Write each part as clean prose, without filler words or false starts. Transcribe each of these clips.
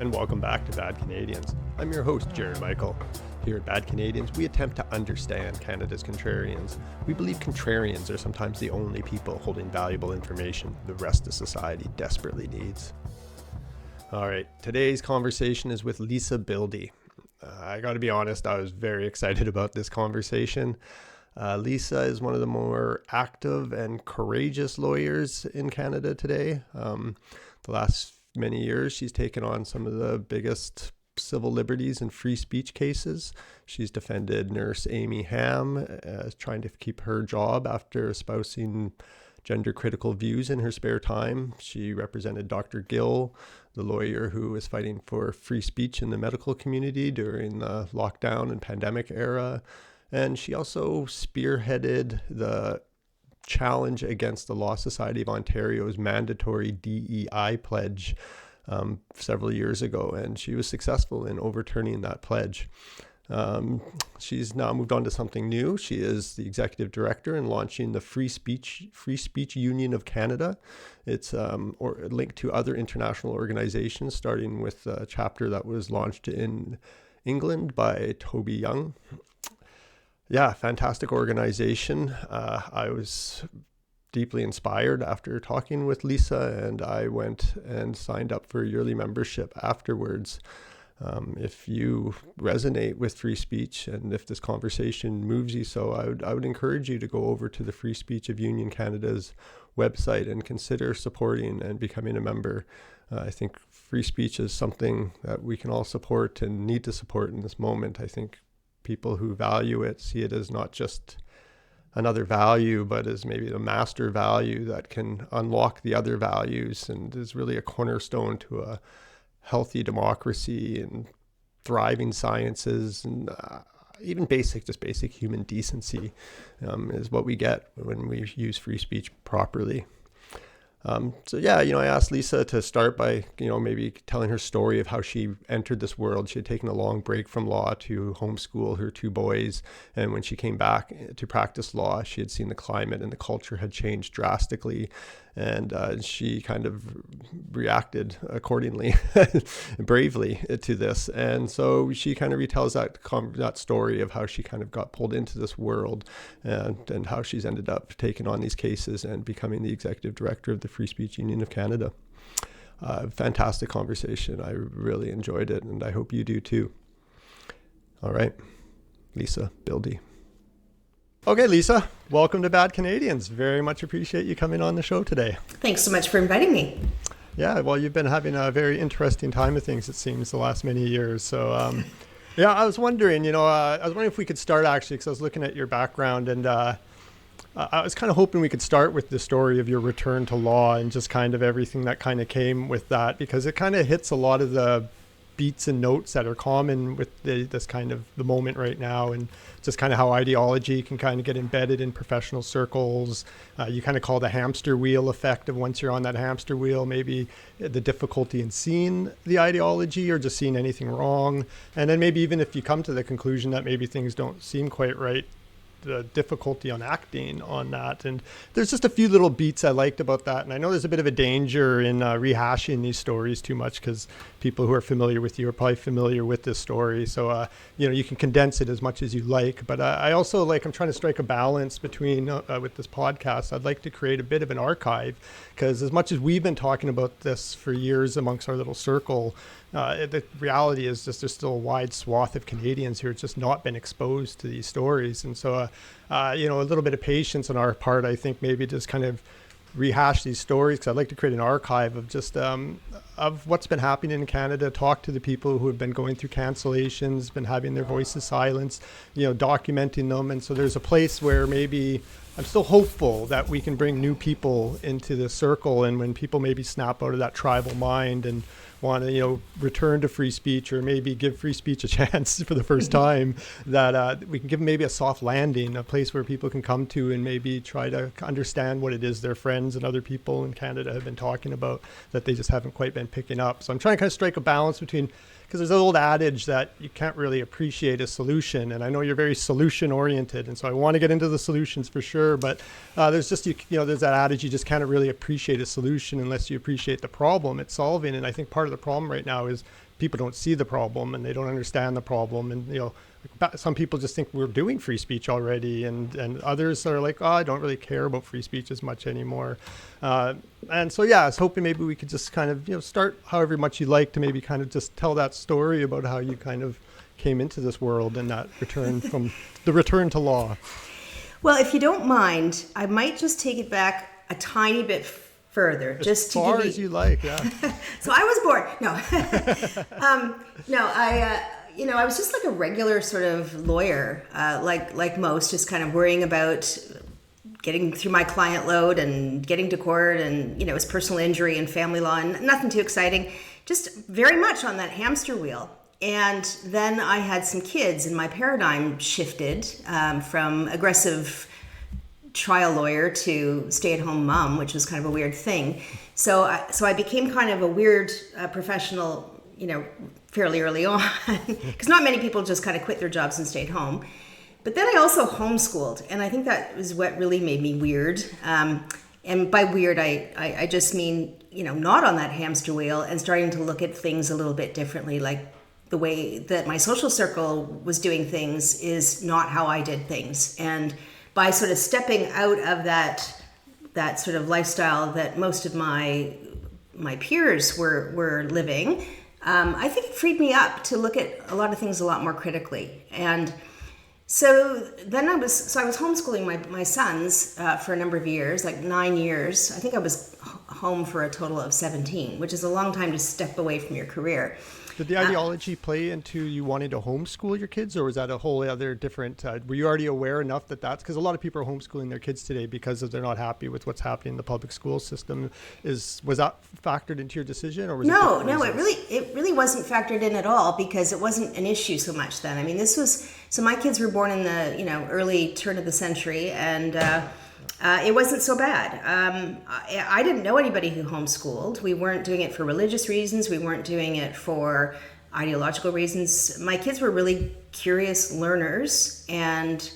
and welcome back to Bad Canadians. I'm your host, Jared Michael. Here at Bad Canadians, we attempt to understand Canada's contrarians. We believe contrarians are sometimes the only people holding valuable information the rest of society desperately needs. All right, today's conversation is with Lisa Bildy. I got to be honest, I was very excited about this conversation. Lisa is one of the more active and courageous lawyers in Canada today. The last many years, she's taken on some of the biggest civil liberties and free speech cases. She's defended nurse Amy Hamm, trying to keep her job after espousing gender-critical views in her spare time. She represented Dr. Gill, the lawyer who was fighting for free speech in the medical community during the lockdown and pandemic era. And she also spearheaded the challenge against the Law Society of Ontario's mandatory DEI pledge several years ago, and she was successful in overturning that pledge. She's now moved on to something new. She is the executive director and launching the Free Speech Union of Canada. It's linked to other international organizations, starting with a chapter that was launched in England by Toby Young. Yeah, fantastic organization. I was deeply inspired after talking with Lisa, and I went and signed up for a yearly membership afterwards. If you resonate with free speech and if this conversation moves you so, I would encourage you to go over to the Free Speech of Union Canada's website and consider supporting and becoming a member. I think free speech is something that we can all support and need to support in this moment. I think people who value it see it as not just another value, but as maybe the master value that can unlock the other values and is really a cornerstone to a healthy democracy and thriving sciences and even basic human decency is what we get when we use free speech properly. I asked Lisa to start by, maybe telling her story of how she entered this world. She had taken a long break from law to homeschool her two boys. And when she came back to practice law, she had seen the climate and the culture had changed drastically. And she kind of reacted accordingly, bravely to this. And so she kind of retells that story of how she kind of got pulled into this world and how she's ended up taking on these cases and becoming the executive director of the Free Speech Union of Canada. Fantastic conversation. I really enjoyed it, and I hope you do too. All right, Lisa Bildy. Okay, Lisa, welcome to Bad Canadians. Very much appreciate you coming on the show today. Thanks so much for inviting me. Yeah, well, you've been having a very interesting time of things, it seems, the last many years. So, I was wondering, if we could start actually, because I was looking at your background, and I was kind of hoping we could start with the story of your return to law and just kind of everything that kind of came with that, because it kind of hits a lot of the beats and notes that are common with this kind of the moment right now, and just kind of how ideology can kind of get embedded in professional circles. You kind of call the hamster wheel effect of once you're on that hamster wheel, maybe the difficulty in seeing the ideology or just seeing anything wrong. And then maybe even if you come to the conclusion that maybe things don't seem quite right, the difficulty on acting on that. And there's just a few little beats I liked about that. And I know there's a bit of a danger in rehashing these stories too much, because people who are familiar with you are probably familiar with this story. So, you can condense it as much as you like. But I also I'm trying to strike a balance between, with this podcast, I'd like to create a bit of an archive, because as much as we've been talking about this for years amongst our little circle, the reality is just there's still a wide swath of Canadians who have just not been exposed to these stories. And so, a little bit of patience on our part, I think maybe just kind of rehash these stories, because I'd like to create an archive of just of what's been happening in Canada, talk to the people who have been going through cancellations, been having their voices silenced, documenting them. And so there's a place where maybe I'm still hopeful that we can bring new people into the circle. And when people maybe snap out of that tribal mind and want to, return to free speech, or maybe give free speech a chance for the first time, that we can give them maybe a soft landing, a place where people can come to and maybe try to understand what it is their friends and other people in Canada have been talking about that they just haven't quite been picking up. So I'm trying to kind of strike a balance between, because there's an old adage that you can't really appreciate a solution. And I know you're very solution oriented. And so I want to get into the solutions for sure. But there's just, there's that adage, you just can't really appreciate a solution unless you appreciate the problem it's solving. And I think part of the problem right now is people don't see the problem and they don't understand the problem. And, some people just think we're doing free speech already, and others are like, oh, I don't really care about free speech as much anymore. And so, I was hoping maybe we could just kind of, start however much you like to maybe kind of just tell that story about how you kind of came into this world and that return to law. Well, if you don't mind, I might just take it back a tiny bit further, just to far give as you like. Yeah. So I was born. No, I was just like a regular sort of lawyer, like most, just kind of worrying about getting through my client load and getting to court, and it was personal injury and family law, and nothing too exciting, just very much on that hamster wheel. And then I had some kids, and my paradigm shifted from aggressive trial lawyer to stay-at-home mom, which was kind of a weird thing. So I became kind of a weird professional, fairly early on, because not many people just kind of quit their jobs and stayed home. But then I also homeschooled, and I think that was what really made me weird. And by weird, I just mean, not on that hamster wheel, and starting to look at things a little bit differently, like the way that my social circle was doing things is not how I did things. And by sort of stepping out of that sort of lifestyle that most of my peers were living, I think it freed me up to look at a lot of things a lot more critically. And so then I was homeschooling my sons for a number of years, like 9 years. I think I was home for a total of 17, which is a long time to step away from your career. Did the ideology play into you wanting to homeschool your kids, or was that a whole other different, were you already aware enough that's, because a lot of people are homeschooling their kids today because they're not happy with what's happening in the public school system. Was that factored into your decision, or was No, it really wasn't factored in at all, because it wasn't an issue so much then. I mean, so my kids were born in the, early turn of the century, and it wasn't so bad. I didn't know anybody who homeschooled. We weren't doing it for religious reasons. We weren't doing it for ideological reasons. My kids were really curious learners, and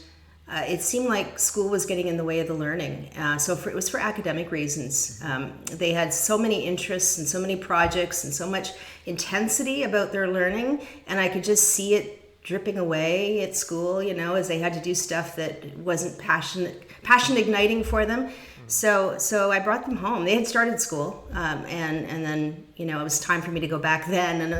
it seemed like school was getting in the way of the learning. It was for academic reasons. They had so many interests and so many projects and so much intensity about their learning, and I could just see it dripping away at school, as they had to do stuff that wasn't passion igniting for them. So I brought them home. They had started school, and then it was time for me to go back then. And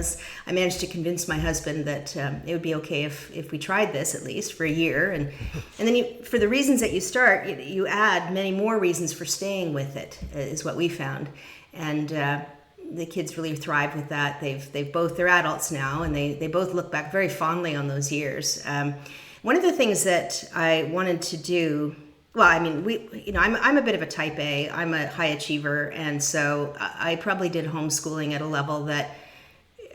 I managed to convince my husband that it would be okay if we tried this at least for a year. And then for the reasons that you start, you add many more reasons for staying with it, is what we found. And the kids really thrive with that. They're adults now, and they both look back very fondly on those years. One of the things that I wanted to do, well, I mean, I'm a bit of a type A. I'm a high achiever, and so I probably did homeschooling at a level that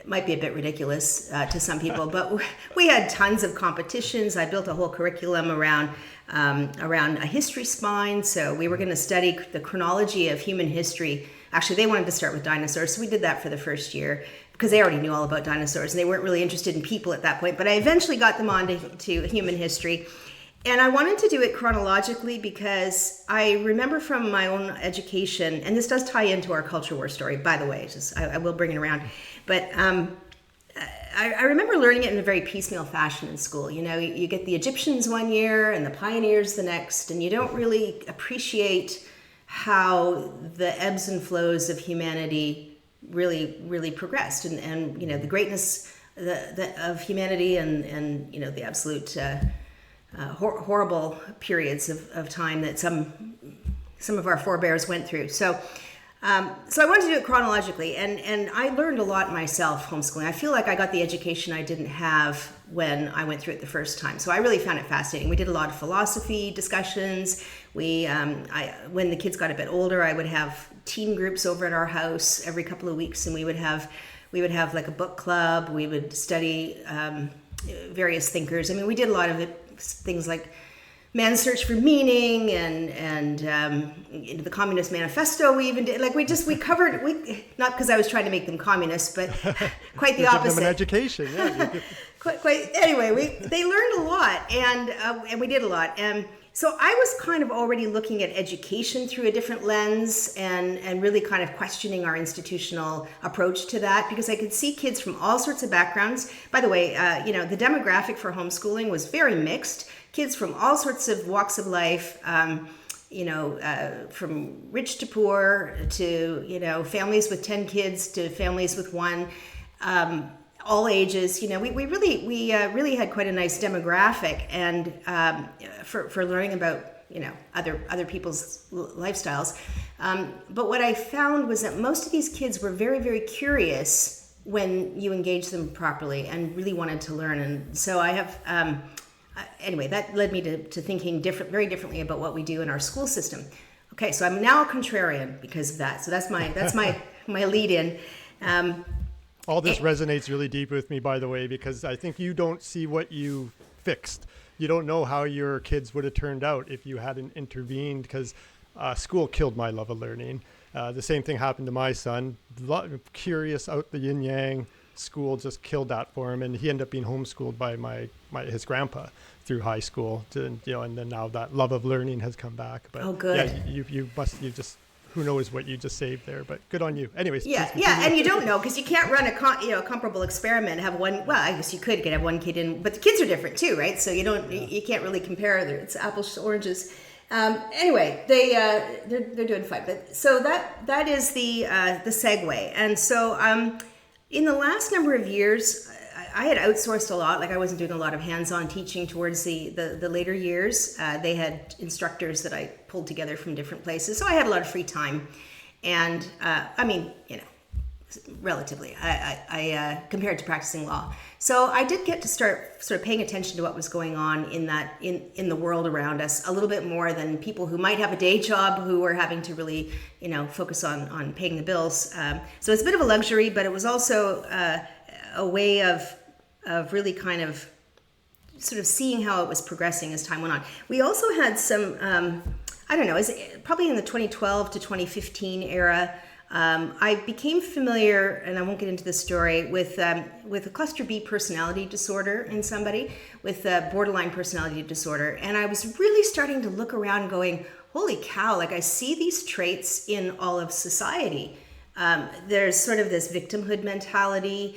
might be a bit ridiculous to some people, but we had tons of competitions. I built a whole curriculum around a history spine. So we were going to study the chronology of human history. Actually, they wanted to start with dinosaurs, so we did that for the first year because they already knew all about dinosaurs, and they weren't really interested in people at that point. But I eventually got them on to human history. And I wanted to do it chronologically because I remember from my own education, and this does tie into our culture war story, by the way, I will bring it around. But I remember learning it in a very piecemeal fashion in school. You get the Egyptians one year and the pioneers the next, and you don't really appreciate how the ebbs and flows of humanity really, really progressed, and the greatness of humanity, and the absolute horrible periods of time that some of our forebears went through. So I wanted to do it chronologically, and I learned a lot myself homeschooling. I feel like I got the education I didn't have when I went through it the first time. So I really found it fascinating. We did a lot of philosophy discussions. When the kids got a bit older, I would have teen groups over at our house every couple of weeks, and we would have like a book club. We would study various thinkers. I mean, we did a lot of things like Man's Search for Meaning and the Communist Manifesto. We even did, we covered, not because I was trying to make them communists, but quite the opposite. Give them an education, yeah. Anyway, they learned a lot, and we did a lot. And So I was kind of already looking at education through a different lens and really kind of questioning our institutional approach to that, because I could see kids from all sorts of backgrounds. By the way, the demographic for homeschooling was very mixed. Kids from all sorts of walks of life, from rich to poor to, families with 10 kids to families with one. All ages, we really had quite a nice demographic, and for learning about other people's lifestyles. But what I found was that most of these kids were very, very curious when you engaged them properly and really wanted to learn. And so I have anyway, that led me to thinking very differently about what we do in our school system. Okay, so I'm now a contrarian because of that. So that's my lead in. All this resonates really deep with me, by the way, because I think you don't see what you fixed. You don't know how your kids would have turned out if you hadn't intervened, because school killed my love of learning. The same thing happened to my son. Curious out the yin yang. School just killed that for him, and he ended up being homeschooled by his grandpa through high school. And then now that love of learning has come back. But oh, good. Yeah, who knows what you just saved there, but good on you. Anyways. Yeah, and you don't know, because you can't run a comparable experiment and have one. Well, I guess you could have one kid in, but the kids are different too, right? So you can't really compare. It's apples to oranges. Anyway, they're doing fine. But so that is the segue. And so in the last number of years, I had outsourced a lot. Like, I wasn't doing a lot of hands-on teaching towards the later years. They had instructors that I pulled together from different places. So I had a lot of free time. And relatively, I compared to practicing law. So I did get to start sort of paying attention to what was going on in the world around us a little bit more than people who might have a day job who were having to really, focus on paying the bills. So it's a bit of a luxury, but it was also a way of really kind of sort of seeing how it was progressing as time went on. We also had some, probably in the 2012 to 2015 era, I became familiar, and I won't get into the story, with a cluster B personality disorder in somebody with a borderline personality disorder. And I was really starting to look around going, holy cow, like, I see these traits in all of society. There's sort of this victimhood mentality,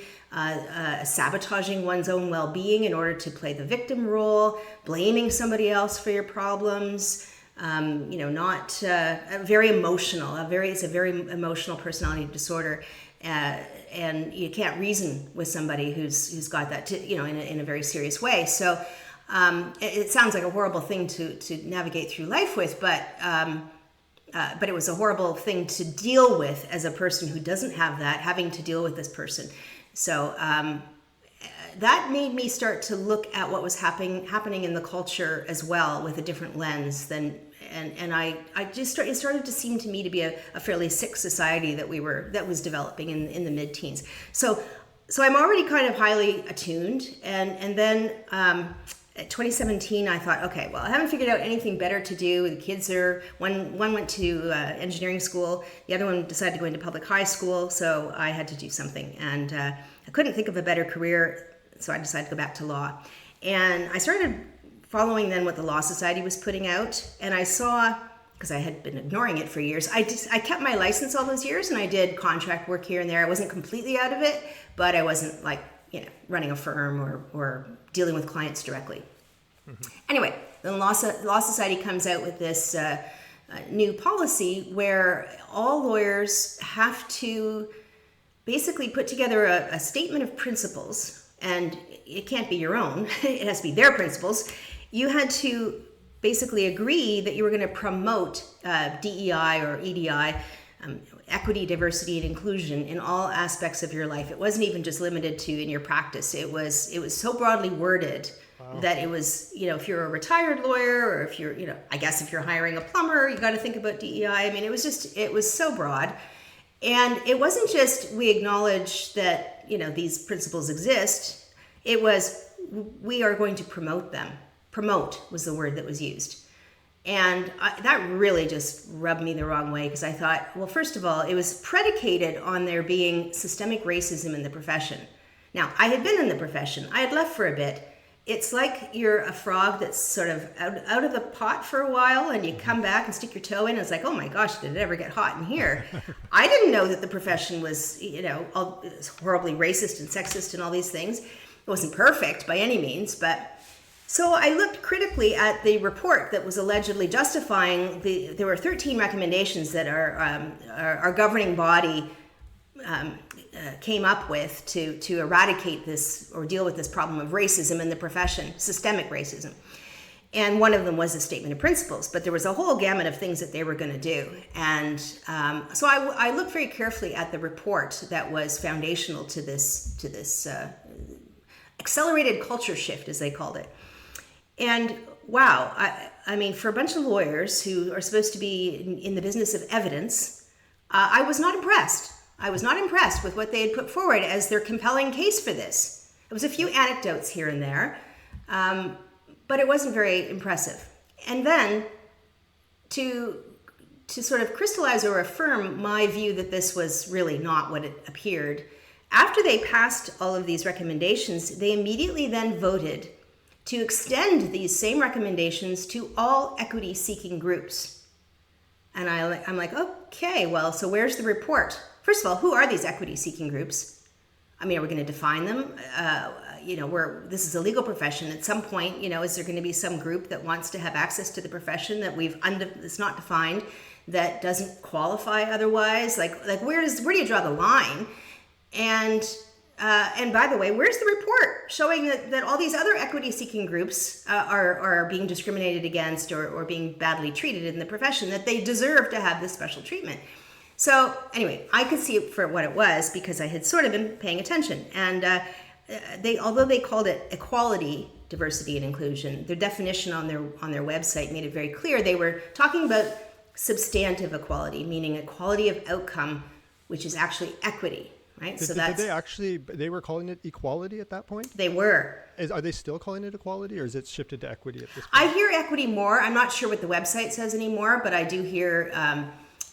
sabotaging one's own well-being in order to play the victim role, blaming somebody else for your problems, not very emotional. It's a very emotional personality disorder, and you can't reason with somebody who's got that, in a very serious way. So it sounds like a horrible thing to navigate through life with, but it was a horrible thing to deal with as a person who doesn't have that, having to deal with this person. So that made me start to look at what was happening in the culture as well with a different lens than, and it started to seem to me to be a fairly sick society that was developing in the mid-teens. So I'm already kind of highly attuned, and then at 2017, I thought, okay, well, I haven't figured out anything better to do. The kids one went to engineering school. The other one decided to go into public high school. So I had to do something. And I couldn't think of a better career. So I decided to go back to law. And I started following then what the Law Society was putting out. And I saw, because I had been ignoring it for years, I kept my license all those years, and I did contract work here and there. I wasn't completely out of it, but I wasn't like, running a firm or dealing with clients directly. Mm-hmm. Anyway, the Law Society comes out with this new policy where all lawyers have to basically put together a statement of principles, and it can't be your own. It has to be their principles. You had to basically agree that you were going to promote DEI or EDI, equity, diversity, and inclusion in all aspects of your life. It wasn't even just limited to in your practice. It was so broadly worded. Wow. That it was, if you're a retired lawyer, or if you're, I guess if you're hiring a plumber, you got to think about DEI. I mean, it was so broad. And it wasn't just we acknowledge that, these principles exist. It was, we are going to promote them. Promote was the word that was used. And that really just rubbed me the wrong way, because I thought, well, first of all, it was predicated on there being systemic racism in the profession. Now, I had been in the profession. I had left for a bit. it's like you're a frog that's sort of out of the pot for a while, and you come back and stick your toe in, and it's like, oh my gosh, did it ever get hot in here? I didn't know that the profession was, horribly racist and sexist and all these things. It wasn't perfect by any means, but so I looked critically at the report that was allegedly justifying there were 13 recommendations that our governing body came up with to eradicate this or deal with this problem of racism in the profession, systemic racism. And one of them was a statement of principles, but there was a whole gamut of things that they were going to do. And so I looked very carefully at the report that was foundational to this accelerated culture shift, as they called it. And wow, I mean, for a bunch of lawyers who are supposed to be in the business of evidence, I was not impressed. I was not impressed with what they had put forward as their compelling case for this. There was a few anecdotes here and there, but it wasn't very impressive. And then to sort of crystallize or affirm my view that this was really not what it appeared, after they passed all of these recommendations, they immediately then voted to extend these same recommendations to all equity-seeking groups. And I'm like, okay, well, so where's the report? First of all, who are these equity-seeking groups? I mean, are we going to define them? This is a legal profession. At some point, is there going to be some group that wants to have access to the profession that it's not defined, that doesn't qualify otherwise? Like where do you draw the line? And by the way, where's the report showing that all these other equity-seeking groups are being discriminated against or being badly treated in the profession, that they deserve to have this special treatment? So anyway, I could see it for what it was because I had sort of been paying attention. And although they called it equality, diversity, and inclusion, their definition on their website made it very clear they were talking about substantive equality, meaning equality of outcome, which is actually equity. Right, They were calling it equality at that point? They were. Are they still calling it equality, or is it shifted to equity at this point? I hear equity more. I'm not sure what the website says anymore, but I do hear,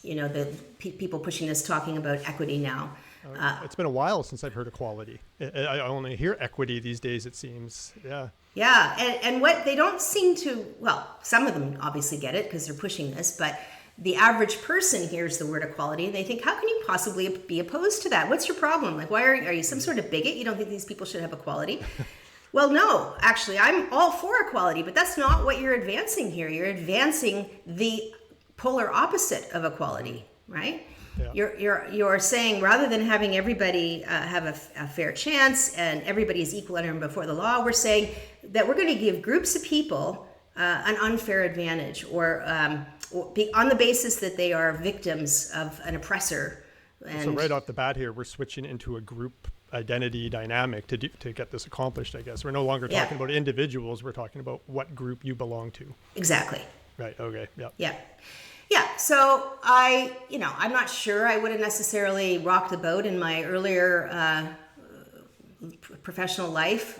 the people pushing this talking about equity now. It's been a while since I've heard equality. I only hear equity these days, it seems. Yeah. Yeah, and what they don't seem to, well, some of them obviously get it because they're pushing this, but the average person hears the word equality and they think, how can you possibly be opposed to that? What's your problem? Like, why are you some sort of bigot? You don't think these people should have equality? Well, no, actually, I'm all for equality, but that's not what you're advancing here. You're advancing the polar opposite of equality, right? Yeah. You're saying rather than having everybody have a fair chance and everybody is equal under and before the law, we're saying that we're going to give groups of people an unfair advantage or be on the basis that they are victims of an oppressor. And so right off the bat here, we're switching into a group identity dynamic to get this accomplished, I guess. We're no longer talking about individuals. We're talking about what group you belong to. Exactly. Right. Okay. Yeah. Yeah. Yeah. So I'm not sure I would have necessarily rocked the boat in my earlier professional life.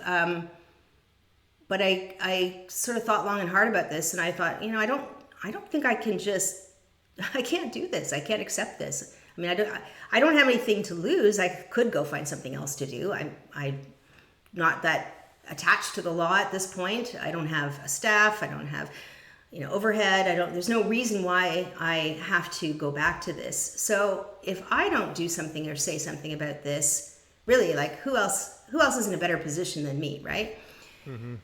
But I sort of thought long and hard about this, and I thought, I don't think I can't do this. I can't accept this. I mean, I don't have anything to lose. I could go find something else to do. I'm not that attached to the law at this point. I don't have a staff. I don't have, overhead. There's no reason why I have to go back to this. So if I don't do something or say something about this, really, like who else is in a better position than me, right? Mm-hmm.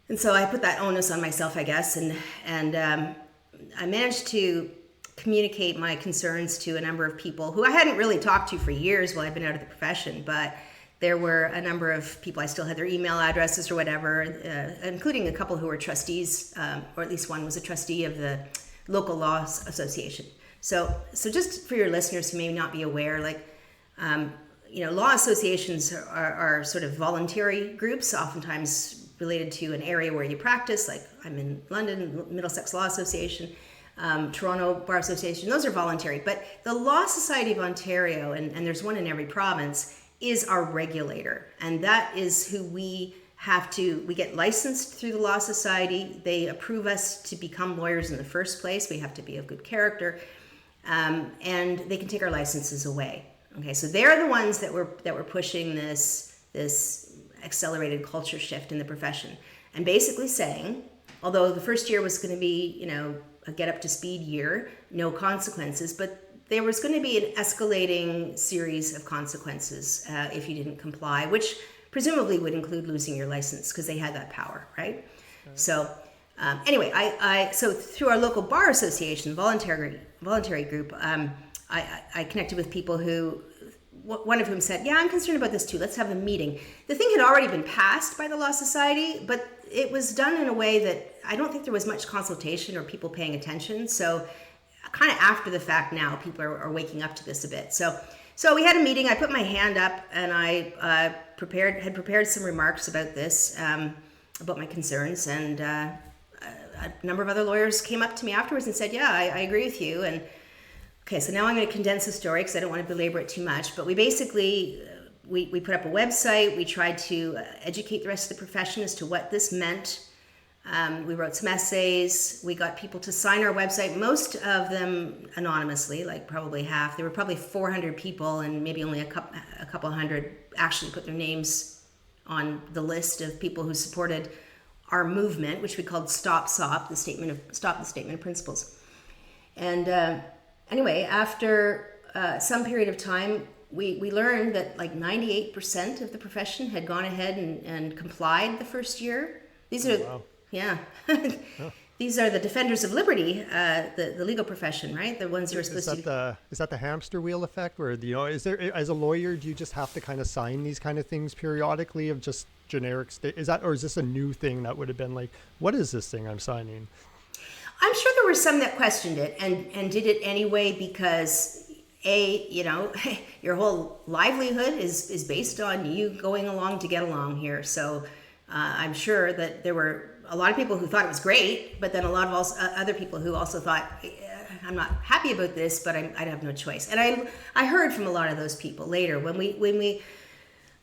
And so I put that onus on myself, I guess, and I managed to communicate my concerns to a number of people who I hadn't really talked to for years while I've been out of the profession, but there were a number of people, I still had their email addresses or whatever, including a couple who were trustees, or at least one was a trustee of the local law association. So just for your listeners who may not be aware, law associations are sort of voluntary groups, oftentimes related to an area where you practice. Like I'm in London, Middlesex Law Association, Toronto Bar Association. Those are voluntary. But the Law Society of Ontario, and there's one in every province, is our regulator. And that is who we get licensed through the Law Society. They approve us to become lawyers in the first place. We have to be of good character. And they can take our licenses away. Okay, so they're the ones that were pushing this accelerated culture shift in the profession, and basically saying, although the first year was going to be, a get up to speed year, no consequences, but there was going to be an escalating series of consequences if you didn't comply, which presumably would include losing your license because they had that power, right? Okay. So anyway, so through our local bar association, voluntary group, I connected with people who, one of whom said, yeah, I'm concerned about this too. Let's have a meeting. The thing had already been passed by the Law Society, but it was done in a way that I don't think there was much consultation or people paying attention. So kind of after the fact now, people are waking up to this a bit. So we had a meeting. I put my hand up and I had prepared some remarks about this, about my concerns. And a number of other lawyers came up to me afterwards and said, yeah, I agree with you. And okay, so now I'm going to condense the story because I don't want to belabor it too much. But we basically, we put up a website. We tried to educate the rest of the profession as to what this meant. We wrote some essays. We got people to sign our website, most of them anonymously, like probably half. There were probably 400 people, and maybe only a couple hundred actually put their names on the list of people who supported our movement, which we called Stop SOP, the Statement of Principles. And anyway, after some period of time, we learned that like 98% of the profession had gone ahead and complied the first year. These are, wow. Yeah. These are the defenders of liberty, the legal profession, right? The ones who are supposed to. Is that the hamster wheel effect, where is there, as a lawyer, do you just have to kind of sign these kind of things periodically of just generic or is this a new thing that would have been like, what is this thing I'm signing? I'm sure there were some that questioned it and did it anyway because your whole livelihood is based on you going along to get along here. So I'm sure that there were a lot of people who thought it was great, but then a lot of other people who also thought, I'm not happy about this, but I'd have no choice. And I heard from a lot of those people later when we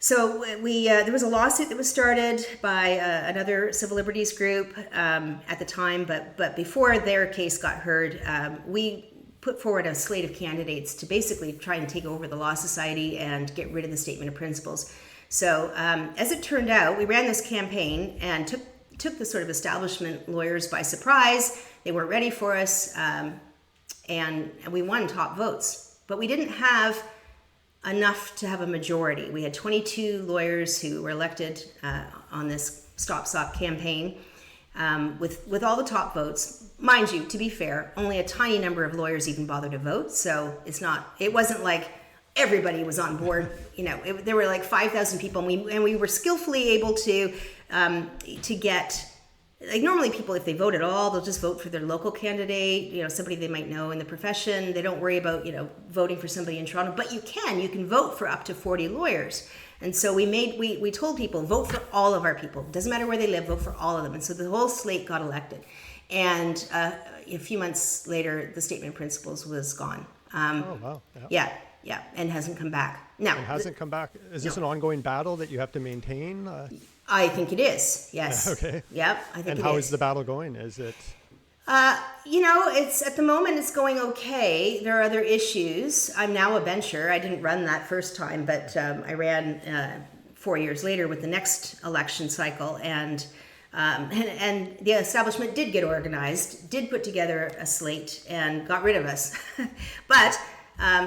there was a lawsuit that was started by another civil liberties group at the time, but before their case got heard, we put forward a slate of candidates to basically try and take over the Law Society and get rid of the Statement of Principles. So as it turned out, we ran this campaign and took the sort of establishment lawyers by surprise. They weren't ready for us, and we won top votes. But we didn't have enough to have a majority. We had 22 lawyers who were elected on this Stop SOP campaign with all the top votes. Mind you, to be fair, only a tiny number of lawyers even bothered to vote. So it wasn't like everybody was on board. There were like 5,000 people, and we were skillfully able to get, like, normally people, if they vote at all, they'll just vote for their local candidate, somebody they might know in the profession. They don't worry about, voting for somebody in Toronto, but you can vote for up to 40 lawyers. And so we told people, vote for all of our people. Doesn't matter where they live, vote for all of them. And so the whole slate got elected. And a few months later, the Statement of Principles was gone. Oh, wow. Yeah, and hasn't come back. Now, it hasn't come back. Is this an ongoing battle that you have to maintain? I think it is, yes. Okay. Yep, I think it is. And how is the battle going? Is it? It's at the moment it's going okay. There are other issues. I'm now a bencher. I didn't run that first time, but I ran 4 years later with the next election cycle, and the establishment did get organized, did put together a slate, and got rid of us. But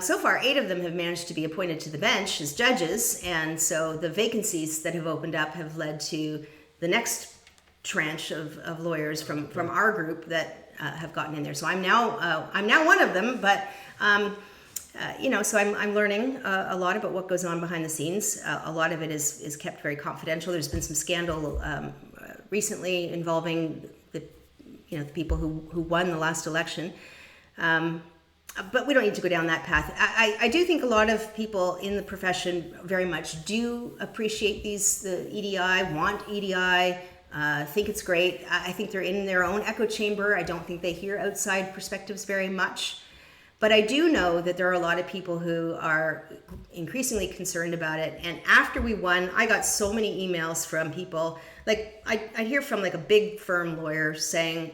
so far, 8 of them have managed to be appointed to the bench as judges, and so the vacancies that have opened up have led to the next tranche of lawyers from our group that have gotten in there. So I'm now one of them, but so I'm learning a lot about what goes on behind the scenes. A lot of it is kept very confidential. There's been some scandal recently involving the people who won the last election. But we don't need to go down that path. I do think a lot of people in the profession very much do appreciate the EDI, want EDI, think it's great. I think they're in their own echo chamber. I don't think they hear outside perspectives very much. But I do know that there are a lot of people who are increasingly concerned about it. And after we won, I got so many emails from people. Like I hear from like a big firm lawyer saying,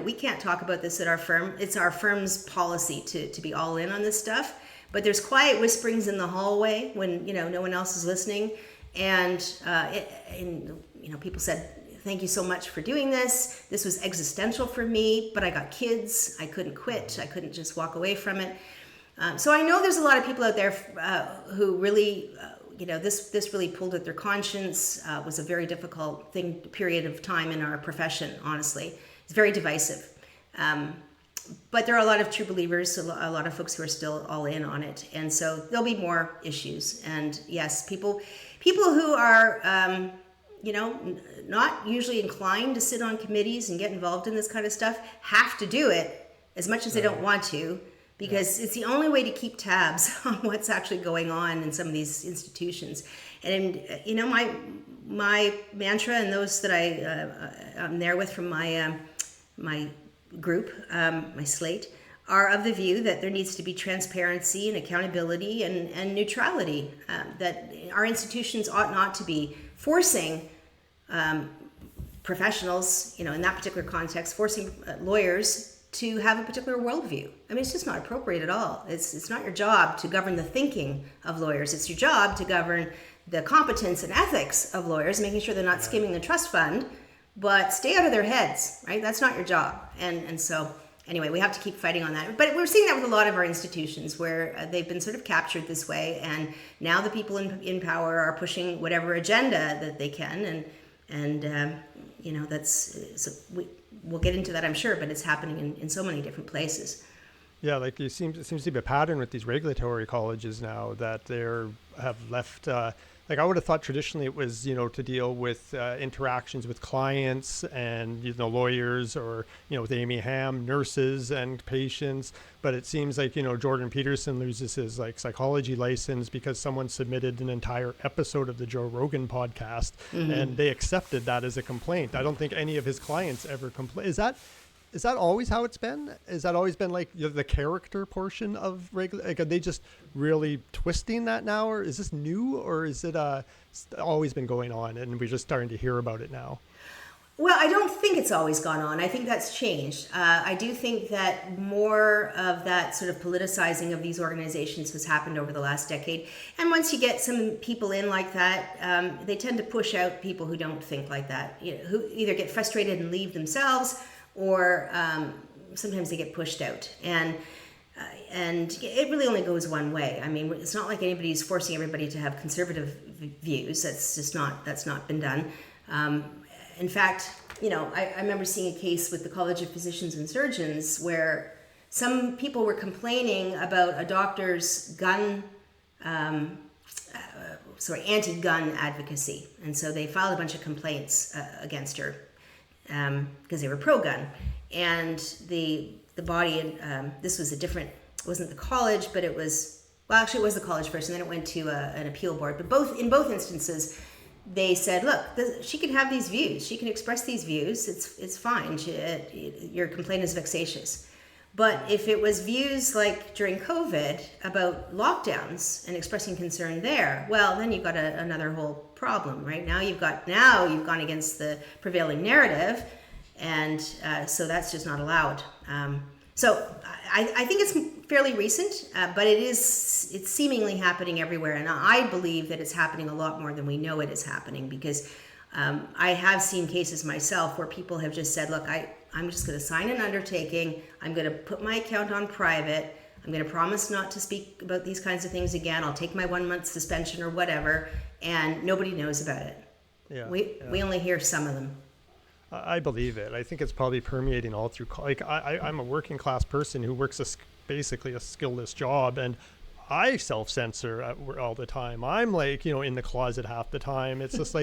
we can't talk about this at our firm. It's our firm's policy to be all in on this stuff. But there's quiet whisperings in the hallway when, no one else is listening. and people said, thank you so much for doing this. This was existential for me, but I got kids. I couldn't quit. I couldn't just walk away from it. So I know there's a lot of people out there who really, this really pulled at their conscience. Was a very difficult period of time in our profession, honestly. It's very divisive. But there are a lot of true believers, a lot of folks who are still all in on it. And so there'll be more issues. And yes, people who are, not usually inclined to sit on committees and get involved in this kind of stuff have to do it as much as they don't want to, because it's the only way to keep tabs on what's actually going on in some of these institutions. And, my mantra, and those that I'm there with from my group, my slate, are of the view that there needs to be transparency and accountability and neutrality, that our institutions ought not to be forcing professionals, in that particular context, forcing lawyers to have a particular worldview. I mean, it's just not appropriate at all. It's not your job to govern the thinking of lawyers. It's your job to govern the competence and ethics of lawyers, making sure they're not skimming the trust fund, but stay out of their heads, right? That's not your job. And so anyway, we have to keep fighting on that. But we're seeing that with a lot of our institutions where they've been sort of captured this way. And now the people in power are pushing whatever agenda that they can. And we'll get into that, I'm sure, but it's happening in so many different places. Yeah, like it seems to be a pattern with these regulatory colleges now that have left. Like I would have thought traditionally it was, to deal with interactions with clients and, lawyers, or, with Amy Hamm, nurses and patients. But it seems like, Jordan Peterson loses his psychology license because someone submitted an entire episode of the Joe Rogan podcast, and they accepted that as a complaint. I don't think any of his clients ever complain. Is that always how it's been? Has that always been the character portion of regular? Are they just really twisting that now, or is this new, or is it always been going on and we're just starting to hear about it now? Well, I don't think it's always gone on. I think that's changed. I do think that more of that sort of politicizing of these organizations has happened over the last decade. And once you get some people in like that, they tend to push out people who don't think like that, who either get frustrated and leave themselves, or sometimes they get pushed out. And it really only goes one way. I mean, it's not like anybody's forcing everybody to have conservative views. That's not been done. In fact, I remember seeing a case with the College of Physicians and Surgeons where some people were complaining about a doctor's anti-gun advocacy. And so they filed a bunch of complaints against her because they were pro-gun. And the body, this was it wasn't the college, but it was the college first, and then it went to an appeal board. But in both instances, they said, look, she can have these views. She can express these views. It's fine. Your complaint is vexatious. But if it was views like during COVID about lockdowns and expressing concern there, well, then you've got another whole problem, right? Now you've gone against the prevailing narrative, and so that's just not allowed. So I think it's fairly recent, but it's seemingly happening everywhere, and I believe that it's happening a lot more than we know it is happening, because I have seen cases myself where people have just said, look, I'm just going to sign an undertaking, I'm going to put my account on private, I'm going to promise not to speak about these kinds of things again, I'll take my 1 month suspension or whatever, and nobody knows about it. Yeah, we only hear some of them. I believe it. I think it's probably permeating all through. I'm a working class person who works basically a skillless job, and I self-censor all the time. I'm in the closet half the time. It's just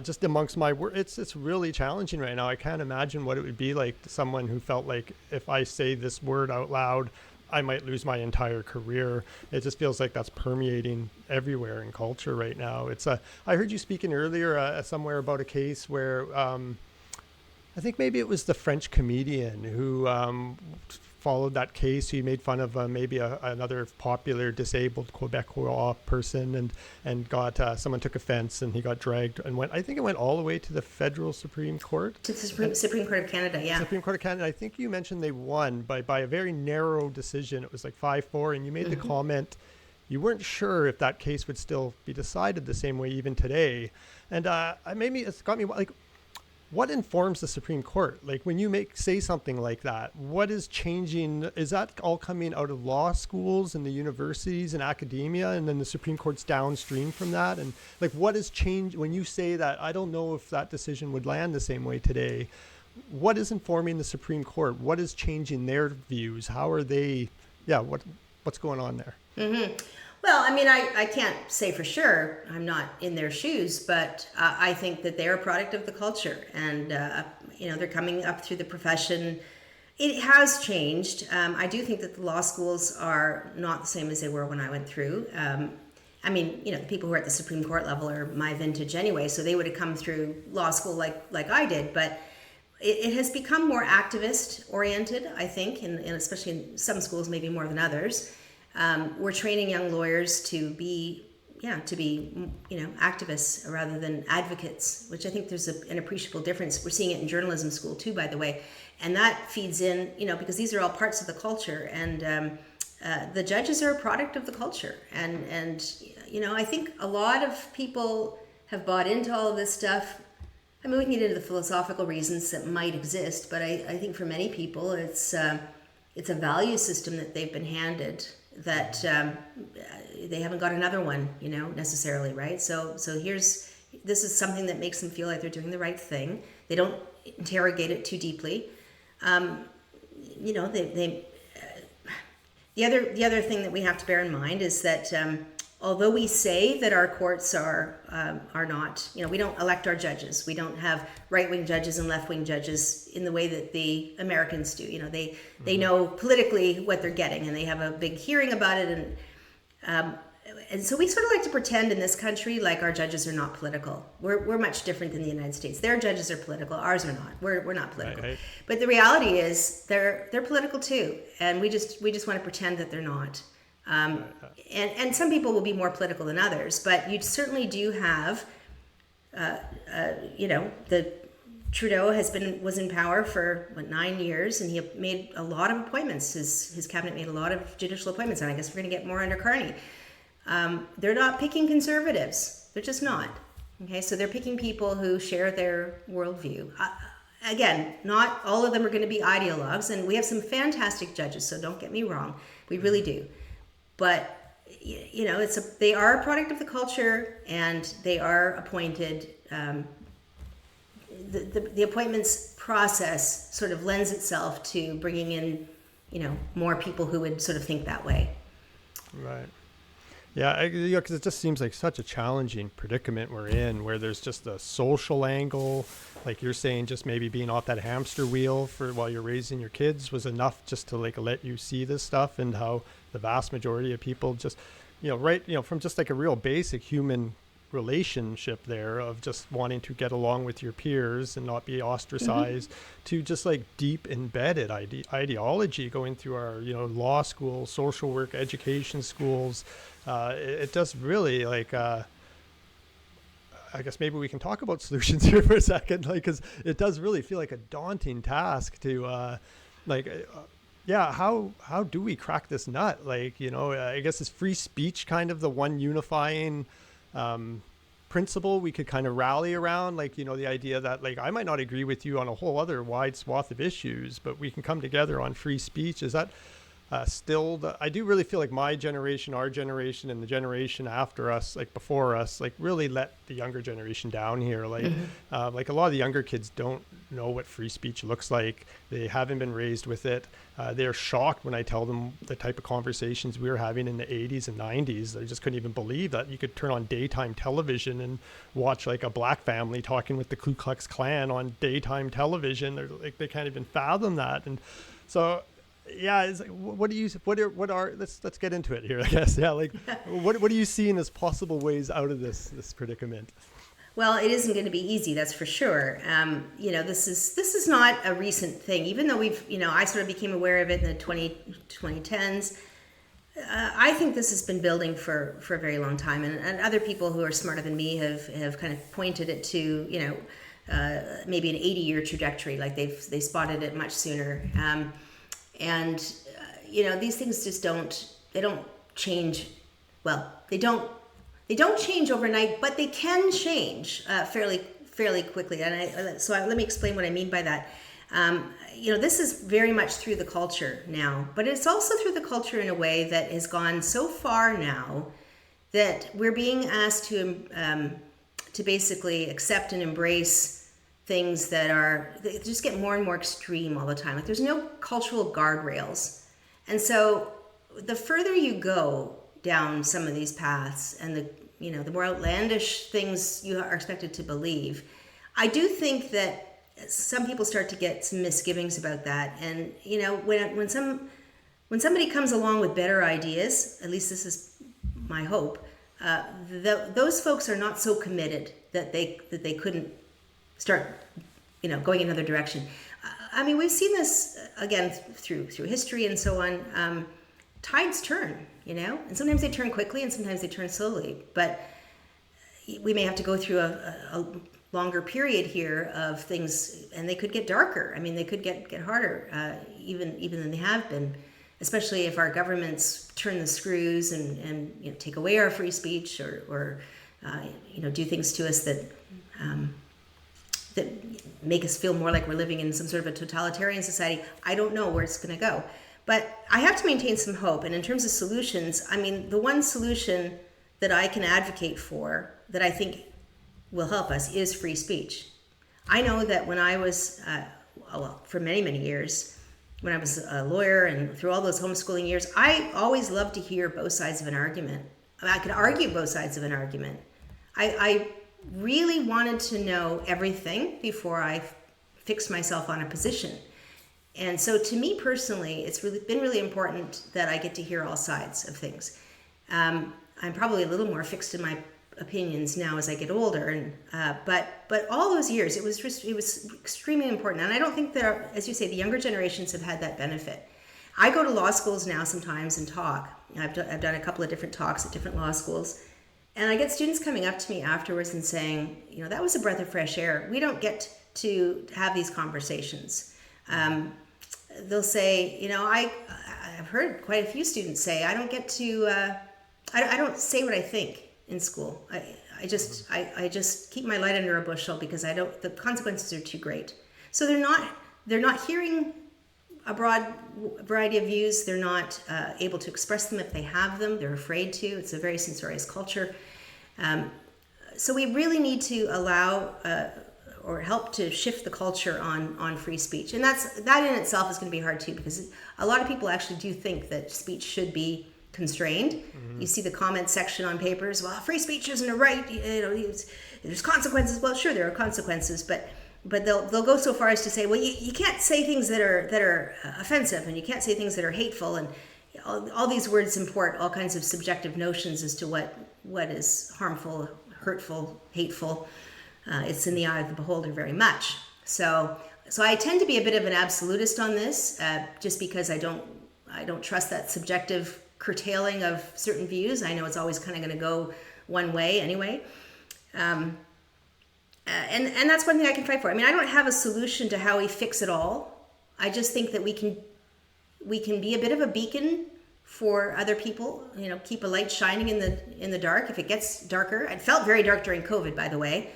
just amongst my work. It's really challenging right now. I can't imagine what it would be like to someone who felt like if I say this word out loud, I might lose my entire career. It just feels like that's permeating everywhere in culture right now. I heard you speaking earlier somewhere about a case where I think maybe it was the French comedian who followed that case. He made fun of maybe another popular disabled Quebecois person, and got someone took offense, and he got dragged and went. I think it went all the way to the federal Supreme Court. To the Supreme Court of Canada, yeah. Supreme Court of Canada. I think you mentioned they won by a very narrow decision. It was 5-4, and you made the comment you weren't sure if that case would still be decided the same way even today. And it's got me like, what informs the Supreme Court? Like when you say something like that, what is changing? Is that all coming out of law schools and the universities and academia, and then the Supreme Court's downstream from that? And like, what has changed when you say that? I don't know if that decision would land the same way today. What is informing the Supreme Court? What is changing their views? How are they? Yeah, what's going on there? Mm-hmm. Well, I mean, I can't say for sure. I'm not in their shoes, but I think that they're a product of the culture, and they're coming up through the profession. It has changed. I do think that the law schools are not the same as they were when I went through. I mean, the people who are at the Supreme Court level are my vintage anyway, so they would have come through law school like I did. But it has become more activist oriented, I think, and especially in some schools, maybe more than others. We're training young lawyers to be activists rather than advocates, which I think there's an appreciable difference. We're seeing it in journalism school too, by the way, and that feeds in, because these are all parts of the culture, and the judges are a product of the culture, and I think a lot of people have bought into all of this stuff. I mean, we can get into the philosophical reasons that might exist, but I think for many people, it's a value system that they've been handed that they haven't got another one, necessarily, right? So this is something that makes them feel like they're doing the right thing. They don't interrogate it too deeply. The other thing that we have to bear in mind is that although we say that our courts are not, we don't elect our judges. We don't have right-wing judges and left-wing judges in the way that the Americans do. They know politically what they're getting, and they have a big hearing about it. And so we sort of like to pretend in this country like our judges are not political. We're much different than the United States. Their judges are political. Ours are not. We're not political. Right. But the reality is they're political too, and we just want to pretend that they're not. And some people will be more political than others, but you certainly do have, the Trudeau was in power for 9 years, and he made a lot of appointments. His cabinet made a lot of judicial appointments, and I guess we're going to get more under Carney. They're not picking conservatives; they're just not. Okay, so they're picking people who share their worldview. Again, not all of them are going to be ideologues, and we have some fantastic judges. So don't get me wrong, we really do. But they are a product of the culture, and they are appointed. The appointments process sort of lends itself to bringing in, more people who would sort of think that way. Right. Yeah, because it just seems like such a challenging predicament we're in, where there's just a social angle, like you're saying, just maybe being off that hamster wheel while you're raising your kids was enough just to let you see this stuff, and how the vast majority of people just, from just like a real basic human relationship there of just wanting to get along with your peers and not be ostracized, to just like deep embedded ideology going through our, law school, social work, education schools. It does really I guess maybe we can talk about solutions here for a second, because it does really feel like a daunting task to how do we crack this nut? I guess is free speech kind of the one unifying principle we could kind of rally around, the idea that I might not agree with you on a whole other wide swath of issues, but we can come together on free speech. Is that I do really feel like my generation, our generation, and the generation after us, before us, really let the younger generation down here. A lot of the younger kids don't know what free speech looks like. They haven't been raised with it. They're shocked when I tell them the type of conversations we were having in the 80s and 90s. They just couldn't even believe that you could turn on daytime television and watch a black family talking with the Ku Klux Klan on daytime television. They can't even fathom that. And so, yeah, it's let's get into it here, I guess. Yeah, what do you see in as possible ways out of this predicament? Well, it isn't going to be easy, that's for sure. This is not a recent thing, even though I sort of became aware of it in the 2010s. I think this has been building for a very long time, and other people who are smarter than me have kind of pointed it to, maybe an 80-year trajectory, they spotted it much sooner. These things just don't change well, they don't change overnight, but they can change fairly quickly. And let me explain what I mean by that. This is very much through the culture now, but it's also through the culture in a way that has gone so far now that we're being asked to basically accept and embrace things they just get more and more extreme all the time. Like there's no cultural guardrails. And so the further you go down some of these paths and the more outlandish things you are expected to believe, I do think that some people start to get some misgivings about that. And when somebody comes along with better ideas, at least this is my hope, those folks are not so committed that they couldn't start going another direction. We've seen this again through history and so on. Tides turn, and sometimes they turn quickly and sometimes they turn slowly, but we may have to go through a longer period here of things, and they could get darker. They could get harder, even than they have been, especially if our governments turn the screws and take away our free speech or do things to us that make us feel more like we're living in some sort of a totalitarian society. I don't know where it's going to go. But I have to maintain some hope. And in terms of solutions, the one solution that I can advocate for that I think will help us is free speech. I know that when I was, for many, many years, when I was a lawyer and through all those homeschooling years, I always loved to hear both sides of an argument. I could argue both sides of an argument. I really wanted to know everything before I fixed myself on a position. And so to me personally, it's been really important that I get to hear all sides of things. I'm probably a little more fixed in my opinions now as I get older, but all those years it was extremely important. And I don't think that, as you say, the younger generations have had that benefit. I go to law schools now sometimes and talk. I've done a couple of different talks at different law schools, and I get students coming up to me afterwards and saying, that was a breath of fresh air. We don't get to have these conversations. They'll say, I've heard quite a few students say, I don't get to, I don't say what I think in school. I just keep my light under a bushel because the consequences are too great. So they're not hearing a broad variety of views. They're not able to express them if they have them. They're afraid to. It's a very censorious culture. So we really need to allow or help to shift the culture on free speech. And that in itself is going to be hard too, because a lot of people actually do think that speech should be constrained. Mm-hmm. You see the comment section on papers, well, free speech isn't a right, there's consequences. Well, sure, there are consequences, but they'll go so far as to say, well, you can't say things that are offensive, and you can't say things that are hateful, and all these words import all kinds of subjective notions as to what is harmful, hurtful, hateful. It's in the eye of the beholder very much. So I tend to be a bit of an absolutist on this, just because I don't trust that subjective curtailing of certain views. I know it's always kind of going to go one way anyway. And that's one thing I can fight for. I don't have a solution to how we fix it all. I just think that we can be a bit of a beacon for other people, keep a light shining in the dark if it gets darker. It felt very dark during COVID, by the way.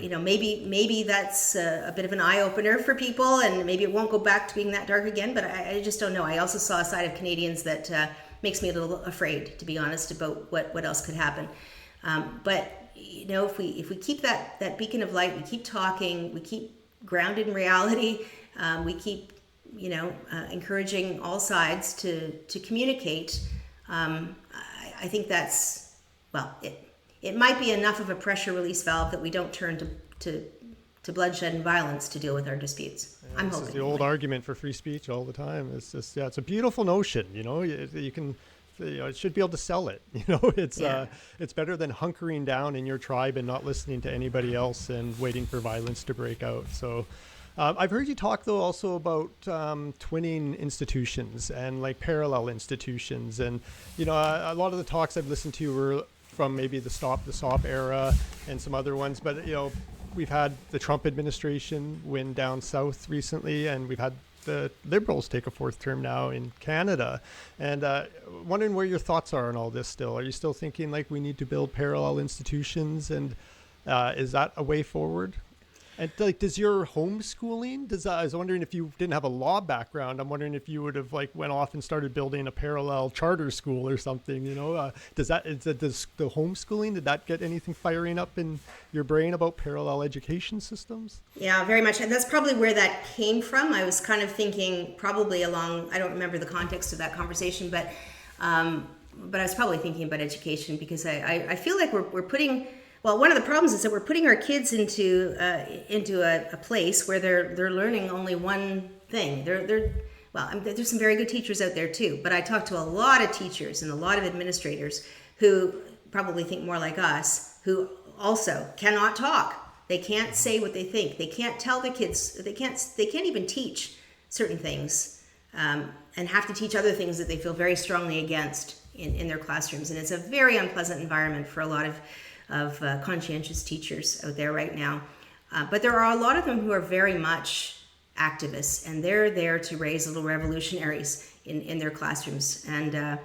Maybe that's a bit of an eye-opener for people, and maybe it won't go back to being that dark again, but I just don't know. I also saw a side of Canadians that makes me a little afraid, to be honest, about what else could happen. But if we keep that beacon of light, we keep talking, we keep grounded in reality, we keep encouraging all sides to communicate, I think that's, it might be enough of a pressure release valve that we don't turn to bloodshed and violence to deal with our disputes. Yeah, I'm hoping. This is the old argument for free speech all the time. It's just, it's a beautiful notion. You can, it should be able to sell it. It's better than hunkering down in your tribe and not listening to anybody else and waiting for violence to break out. So I've heard you talk though also about twinning institutions and like parallel institutions, and a lot of the talks I've listened to were from maybe the Stop the SOP era and some other ones, but we've had the Trump administration win down south recently, and we've had the Liberals take a fourth term now in Canada. And wondering where your thoughts are on all this still. Are you still thinking like we need to build parallel institutions? And is that a way forward? And like, does your homeschooling, I was wondering if you didn't have a law background, I'm wondering if you would have like went off and started building a parallel charter school or something, does the homeschooling, did that get anything firing up in your brain about parallel education systems? Yeah, very much. And that's probably where that came from. I was kind of thinking probably along, I don't remember the context of that conversation, but I was probably thinking about education because I feel like we're putting, well, one of the problems is that we're putting our kids into a place where they're learning only one thing. There's some very good teachers out there too, but I talk to a lot of teachers and a lot of administrators who probably think more like us, who also cannot talk. They can't say what they think. They can't tell the kids. They can't even teach certain things, and have to teach other things that they feel very strongly against in their classrooms. And it's a very unpleasant environment for a lot of conscientious teachers out there right now. But there are a lot of them who are very much activists, and they're there to raise little revolutionaries in their classrooms. And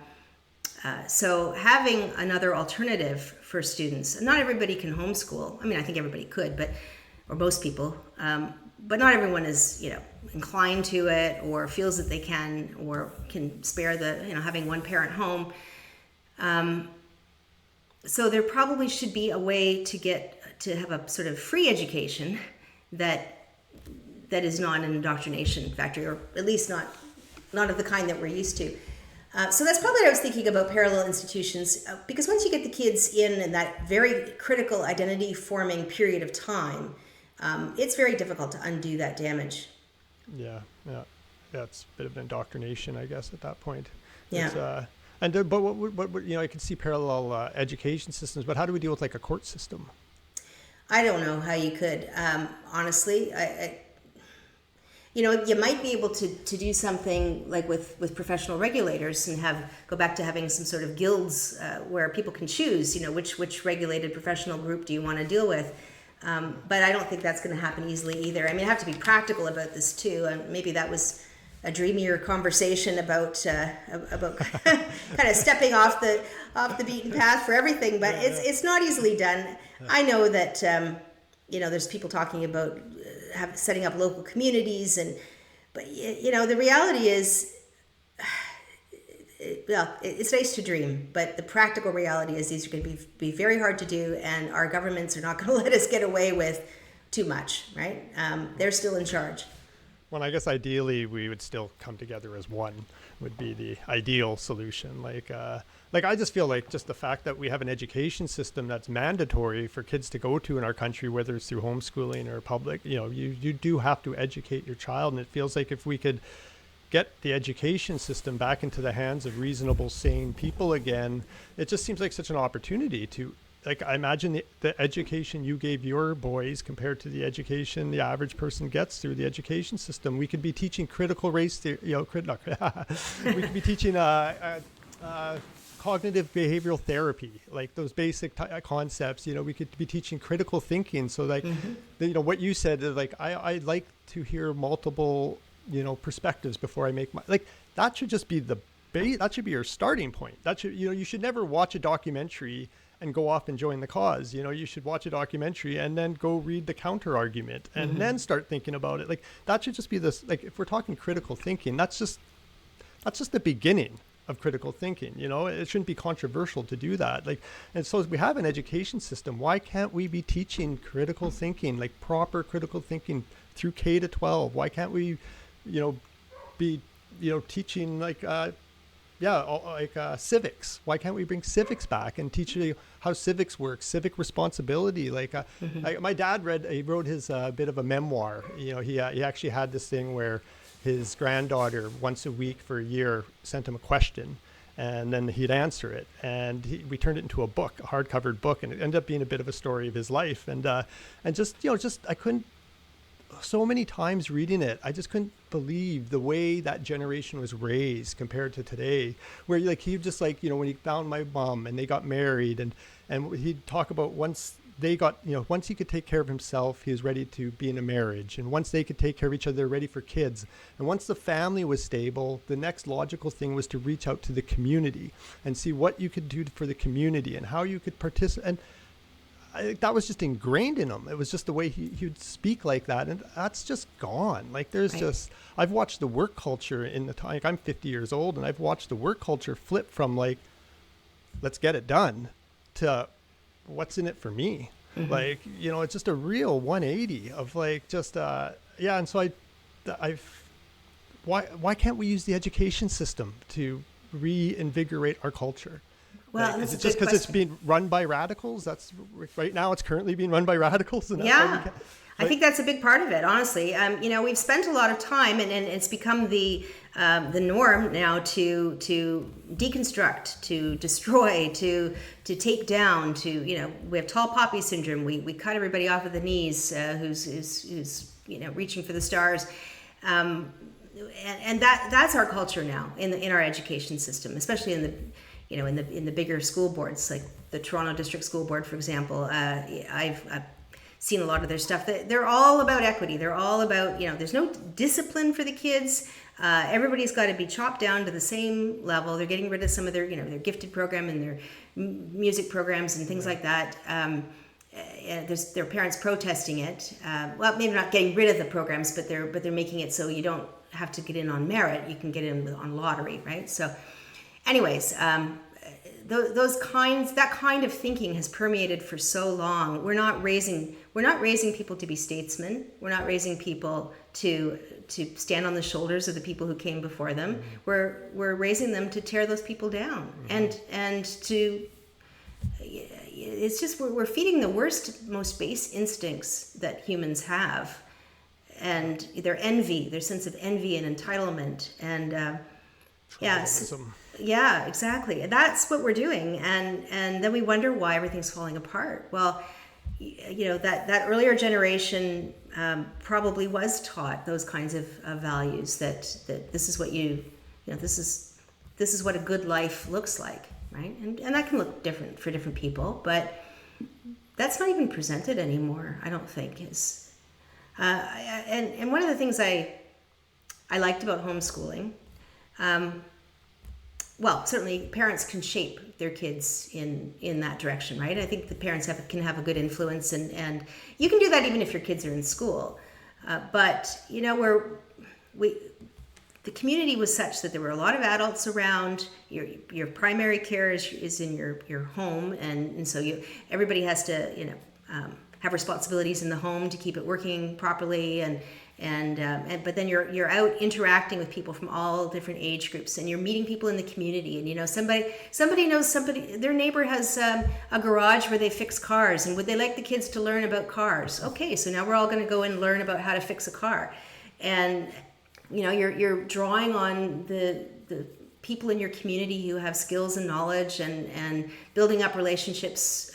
so having another alternative for students, not everybody can homeschool. I mean, I think everybody could, or most people, but not everyone is, inclined to it or feels that they can or can spare having one parent home. So there probably should be a way to have a sort of free education that is not an indoctrination factory, or at least not of the kind that we're used to. So that's probably what I was thinking about parallel institutions, because once you get the kids in that very critical identity forming period of time, it's very difficult to undo that damage. Yeah, it's a bit of an indoctrination, I guess, at that point. Yeah. But what I can see parallel education systems, but how do we deal with like a court system? I don't know how you could. Honestly, you might be able to do something like with professional regulators and go back to having some sort of guilds where people can choose, which regulated professional group do you want to deal with. But I don't think that's going to happen easily either. I mean, I have to be practical about this too, and maybe that was a dreamier conversation about kind of stepping off the beaten path for everything, but it's not easily done. I know that there's people talking about setting up local communities, but the reality is, it's nice to dream, but the practical reality is these are going to be very hard to do, and our governments are not going to let us get away with too much, right? They're still in charge. Well, I guess ideally we would still come together as one would be the ideal solution. Like I just feel like just the fact that we have an education system that's mandatory for kids to go to in our country, whether it's through homeschooling or public, you do have to educate your child. And it feels like if we could get the education system back into the hands of reasonable, sane people again, it just seems like such an opportunity to, like, I imagine the education you gave your boys compared to the education the average person gets through the education system. We could be teaching critical race theory, we could be teaching cognitive behavioral therapy, like those basic concepts. We could be teaching critical thinking. So like, what you said, like, I like to hear multiple, perspectives before I make that should just be that should be your starting point. That should, you should never watch a documentary and go off and join the cause. You should watch a documentary and then go read the counter argument and then start thinking about it. Like, that should just be this, like, if we're talking critical thinking, that's just the beginning of critical thinking. It shouldn't be controversial to do that. Like, and so as we have an education system, why can't we be teaching critical thinking, like proper critical thinking through K to 12? Why can't we, be, teaching civics? Why can't we bring civics back and teach you how civics work, civic responsibility? My dad wrote his bit of a memoir. He actually had this thing where his granddaughter once a week for a year sent him a question, and then he'd answer it. And we turned it into a book, a hardcover book, and it ended up being a bit of a story of his life. And I couldn't, so many times reading it, I just couldn't believe the way that generation was raised compared to today, where he just when he found my mom and they got married, and he'd talk about once they got, once he could take care of himself, he was ready to be in a marriage. And once they could take care of each other, they're ready for kids. And once the family was stable, the next logical thing was to reach out to the community and see what you could do for the community and how you could participate. And I think that was just ingrained in him. It was just the way he would speak like that. And that's just gone. Like there's just, I've watched the work culture in the time, like I'm 50 years old, and I've watched the work culture flip from like, let's get it done, to what's in it for me. Like, it's just a real 180 of like, just, And so why can't we use the education system to reinvigorate our culture? Well, is it just because it's being run by radicals? That's right now. It's currently being run by radicals. And that's I think that's a big part of it. Honestly, we've spent a lot of time, and it's become the norm now to deconstruct, to destroy, to take down. We have tall poppy syndrome. We cut everybody off at the knees who's reaching for the stars. And that's our culture now in our education system, especially in the bigger school boards, like the Toronto District School Board, for example. I've seen a lot of their stuff. They're all about equity. They're all about, there's no discipline for the kids. Everybody's got to be chopped down to the same level. They're getting rid of some of their, their gifted program and their music programs and things like that. There's their parents protesting it. Well, maybe not getting rid of the programs, but they're making it so you don't have to get in on merit. You can get in on lottery, right? So, anyways, that kind of thinking has permeated for so long. We're not raising people to be statesmen. We're not raising people to stand on the shoulders of the people who came before them. We're raising them to tear those people down, and to. It's just we're feeding the worst, most base instincts that humans have, and their envy, their sense of envy and entitlement, and yeah, exactly. That's what we're doing, and then we wonder why everything's falling apart. Well, that earlier generation probably was taught those kinds of values, that this is what this is what a good life looks like, right? And that can look different for different people, but that's not even presented anymore, I don't think. And one of the things I liked about homeschooling, well, certainly parents can shape their kids in that direction, right? I think the parents can have a good influence, and you can do that even if your kids are in school. But the community was such that there were a lot of adults around. Your primary care is in your home, and so everybody has to have responsibilities in the home to keep it working properly, and but then you're out interacting with people from all different age groups, and you're meeting people in the community, and somebody knows somebody, their neighbor has a garage where they fix cars, and would they like the kids to learn about cars? Okay, so now we're all going to go and learn about how to fix a car, and you're drawing on the people in your community who have skills and knowledge, and building up relationships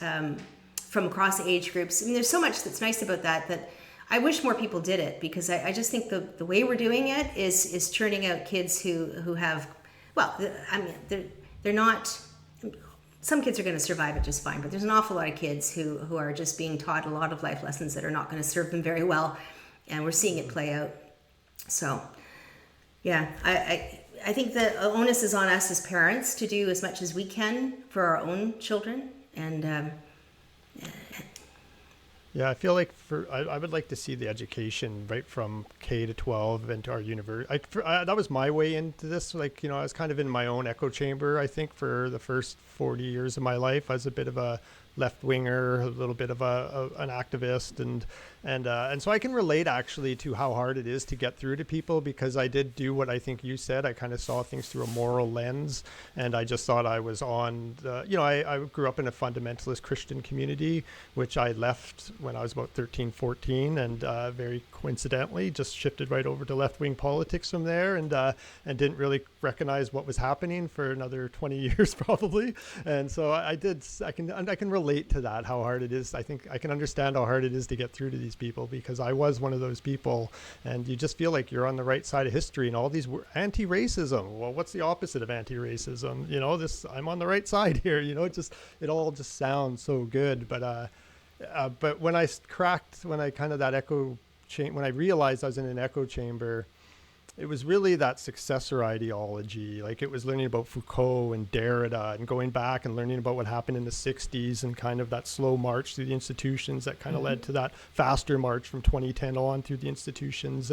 from across age groups. I mean, there's so much that's nice about that I wish more people did it, because I just think the way we're doing it is churning out kids who have, well, I mean, they're not, some kids are going to survive it just fine, but there's an awful lot of kids who are just being taught a lot of life lessons that are not going to serve them very well, and we're seeing it play out. So, yeah, I think the onus is on us as parents to do as much as we can for our own children, and yeah, I feel like I would like to see the education right from K to 12 into our university. That was my way into this. Like, I was kind of in my own echo chamber, I think, for the first 40 years of my life. I was a bit of a left winger, a little bit of an activist, and so I can relate actually to how hard it is to get through to people, because I did do what I think you said. I kind of saw things through a moral lens, and I just thought I was on I grew up in a fundamentalist Christian community, which I left when I was about 13, 14, and very coincidentally just shifted right over to left-wing politics from there, and didn't really recognize what was happening for another 20 years probably. And so I can relate to that, how hard it is. I think I can understand how hard it is to get through to these people, because I was one of those people, and you just feel like you're on the right side of history, and all these anti-racism. Well, what's the opposite of anti-racism? I'm on the right side here. It all just sounds so good, but But when I cracked, when I kind of that when I realized I was in an echo chamber, it was really that successor ideology. Like it was learning about Foucault and Derrida and going back and learning about what happened in the 60s and kind of that slow march through the institutions that kind of led to that faster march from 2010 on through the institutions.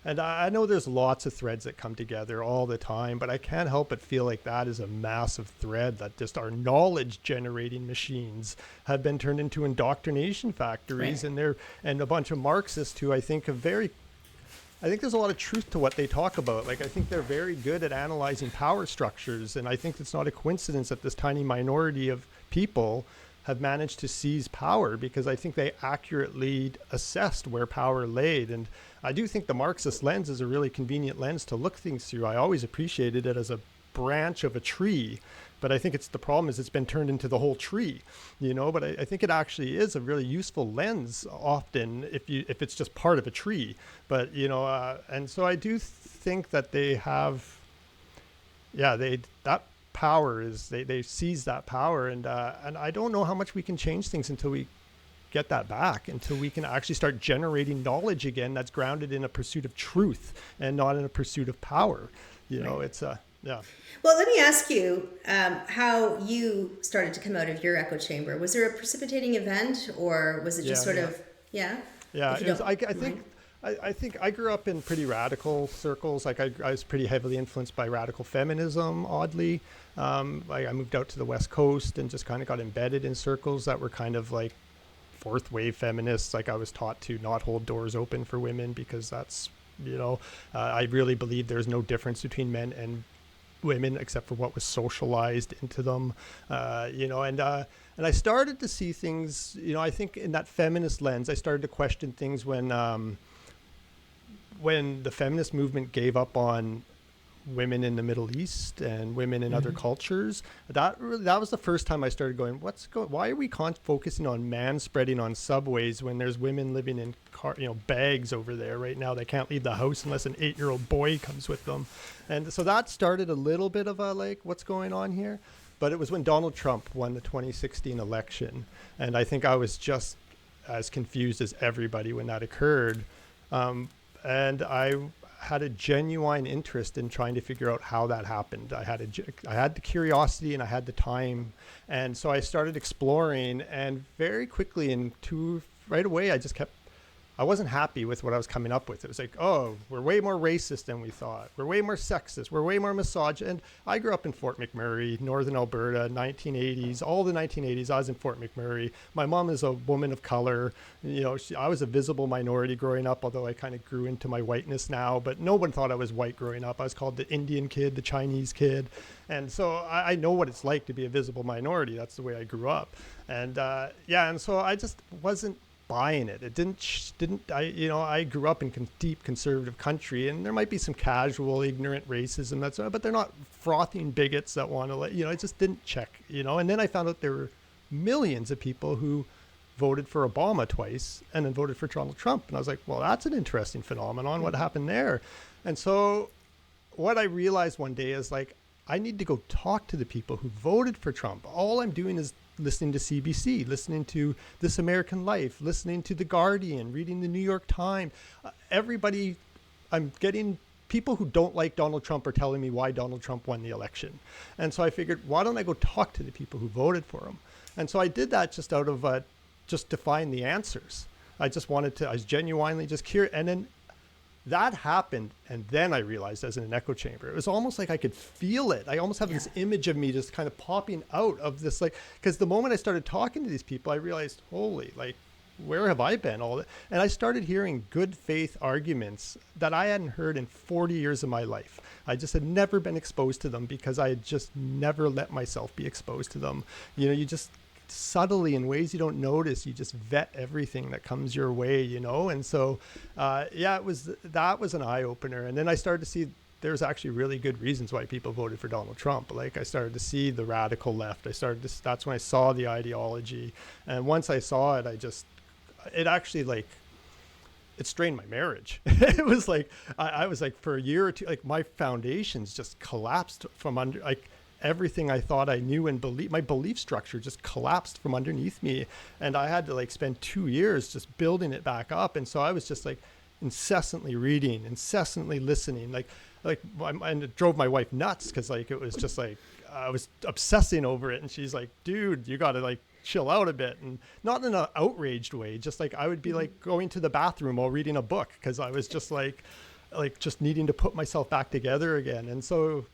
And I know there's lots of threads that come together all the time, but I can't help but feel like that is a massive thread, that just our knowledge generating machines have been turned into indoctrination factories. Right. And a bunch of Marxists who I think there's a lot of truth to what they talk about. Like, I think they're very good at analyzing power structures. And I think it's not a coincidence that this tiny minority of people have managed to seize power, because I think they accurately assessed where power laid. And I do think the Marxist lens is a really convenient lens to look things through. I always appreciated it as a branch of a tree, but I think the problem is it's been turned into the whole tree, but I think it actually is a really useful lens often if it's just part of a tree. But, and so I do think that they have, that power is, they seize that power. And I don't know how much we can change things until we get that back, until we can actually start generating knowledge again that's grounded in a pursuit of truth and not in a pursuit of power. It's yeah. Well, let me ask you how you started to come out of your echo chamber. Was there a precipitating event, or was it just Yeah, I think I grew up in pretty radical circles. Like I was pretty heavily influenced by radical feminism, oddly. I moved out to the West Coast and just kind of got embedded in circles that were kind of like fourth wave feminists. Like I was taught to not hold doors open for women because that's, I really believe there's no difference between men and women except for what was socialized into them, and I started to see things, I think in that feminist lens, I started to question things when the feminist movement gave up on women in the Middle East and women in other cultures. That was the first time I started going, why are we focusing on man spreading on subways when there's women living in bags over there right now? They can't leave the house unless an 8-year-old boy comes with them. And so that started a little bit of a what's going on here? But it was when Donald Trump won the 2016 election. And I think I was just as confused as everybody when that occurred. And I had a genuine interest in trying to figure out how that happened. I had the curiosity and I had the time. And so I started exploring, and very quickly right away, I wasn't happy with what I was coming up with. It was like, oh, we're way more racist than we thought. We're way more sexist. We're way more misogynist. And I grew up in Fort McMurray, Northern Alberta, 1980s, all the 1980s. I was in Fort McMurray. My mom is a woman of color. I was a visible minority growing up, although I kind of grew into my whiteness now. But no one thought I was white growing up. I was called the Indian kid, the Chinese kid. And so I know what it's like to be a visible minority. That's the way I grew up. And and so I just wasn't buying it. It didn't. I grew up in deep conservative country, and there might be some casual, ignorant racism but they're not frothing bigots that want to it just didn't check. And then I found out there were millions of people who voted for Obama twice and then voted for Donald Trump, and I was like, well, that's an interesting phenomenon. What happened there? And so what I realized one day is I need to go talk to the people who voted for Trump. All I'm doing is listening to CBC, listening to This American Life, listening to The Guardian, reading the New York Times. Everybody, I'm getting people who don't like Donald Trump are telling me why Donald Trump won the election. And so I figured, why don't I go talk to the people who voted for him? And so I did that just out of just to find the answers. I was genuinely just curious. And then that happened, and then I realized I was in an echo chamber. It was almost like I could feel it. I almost have this image of me just kind of popping out of this, because the moment I started talking to these people, I realized, holy, where have I been all that? And I started hearing good faith arguments that I hadn't heard in 40 years of my life. I just had never been exposed to them because I had just never let myself be exposed to them. You just subtly, in ways you don't notice, you just vet everything that comes your way, and so that was an eye-opener. And then I started to see there's actually really good reasons why people voted for Donald Trump. I started to see the radical left. That's when I saw the ideology, and once I saw it, it actually it strained my marriage. It was I was for a year or two, my foundations just collapsed from under, everything I thought I knew and my belief structure just collapsed from underneath me. And I had to like spend 2 years just building it back up. And so I was just like incessantly reading, incessantly listening, and it drove my wife nuts, because like it was just like I was obsessing over it, and she's like, dude, you got to like chill out a bit. And not in an outraged way, just like I would be like going to the bathroom while reading a book, because I was just like just needing to put myself back together again. And so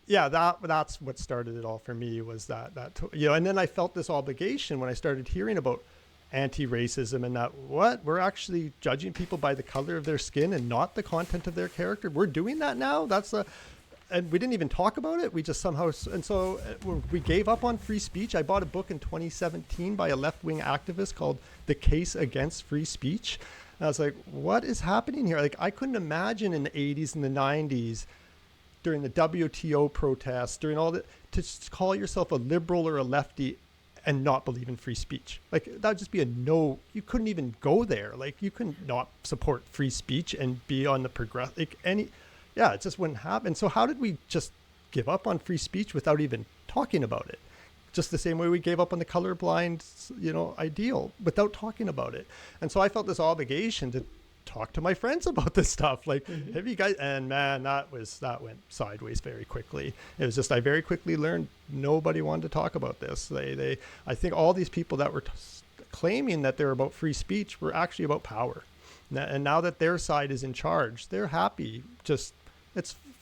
yeah, that's what started it all for me, was that and then I felt this obligation when I started hearing about anti-racism, and that we're actually judging people by the color of their skin and not the content of their character. We're doing that now. And we didn't even talk about it. We just somehow, and so we gave up on free speech. I bought a book in 2017 by a left-wing activist called The Case Against Free Speech. And I was like, what is happening here? Like, I couldn't imagine in the 80s and the 90s, during the WTO protests, during all that, to call yourself a liberal or a lefty and not believe in free speech. Like, that would just be a no. You couldn't even go there. Like, you couldn't not support free speech and be on the it just wouldn't happen. So how did we just give up on free speech without even talking about it? Just the same way we gave up on the colorblind, ideal without talking about it. And so I felt this obligation to talk to my friends about this stuff. Like, have you guys, and man, that went sideways very quickly. It was just, I very quickly learned nobody wanted to talk about this. I think all these people that were claiming that they're about free speech were actually about power. And now that their side is in charge, they're happy.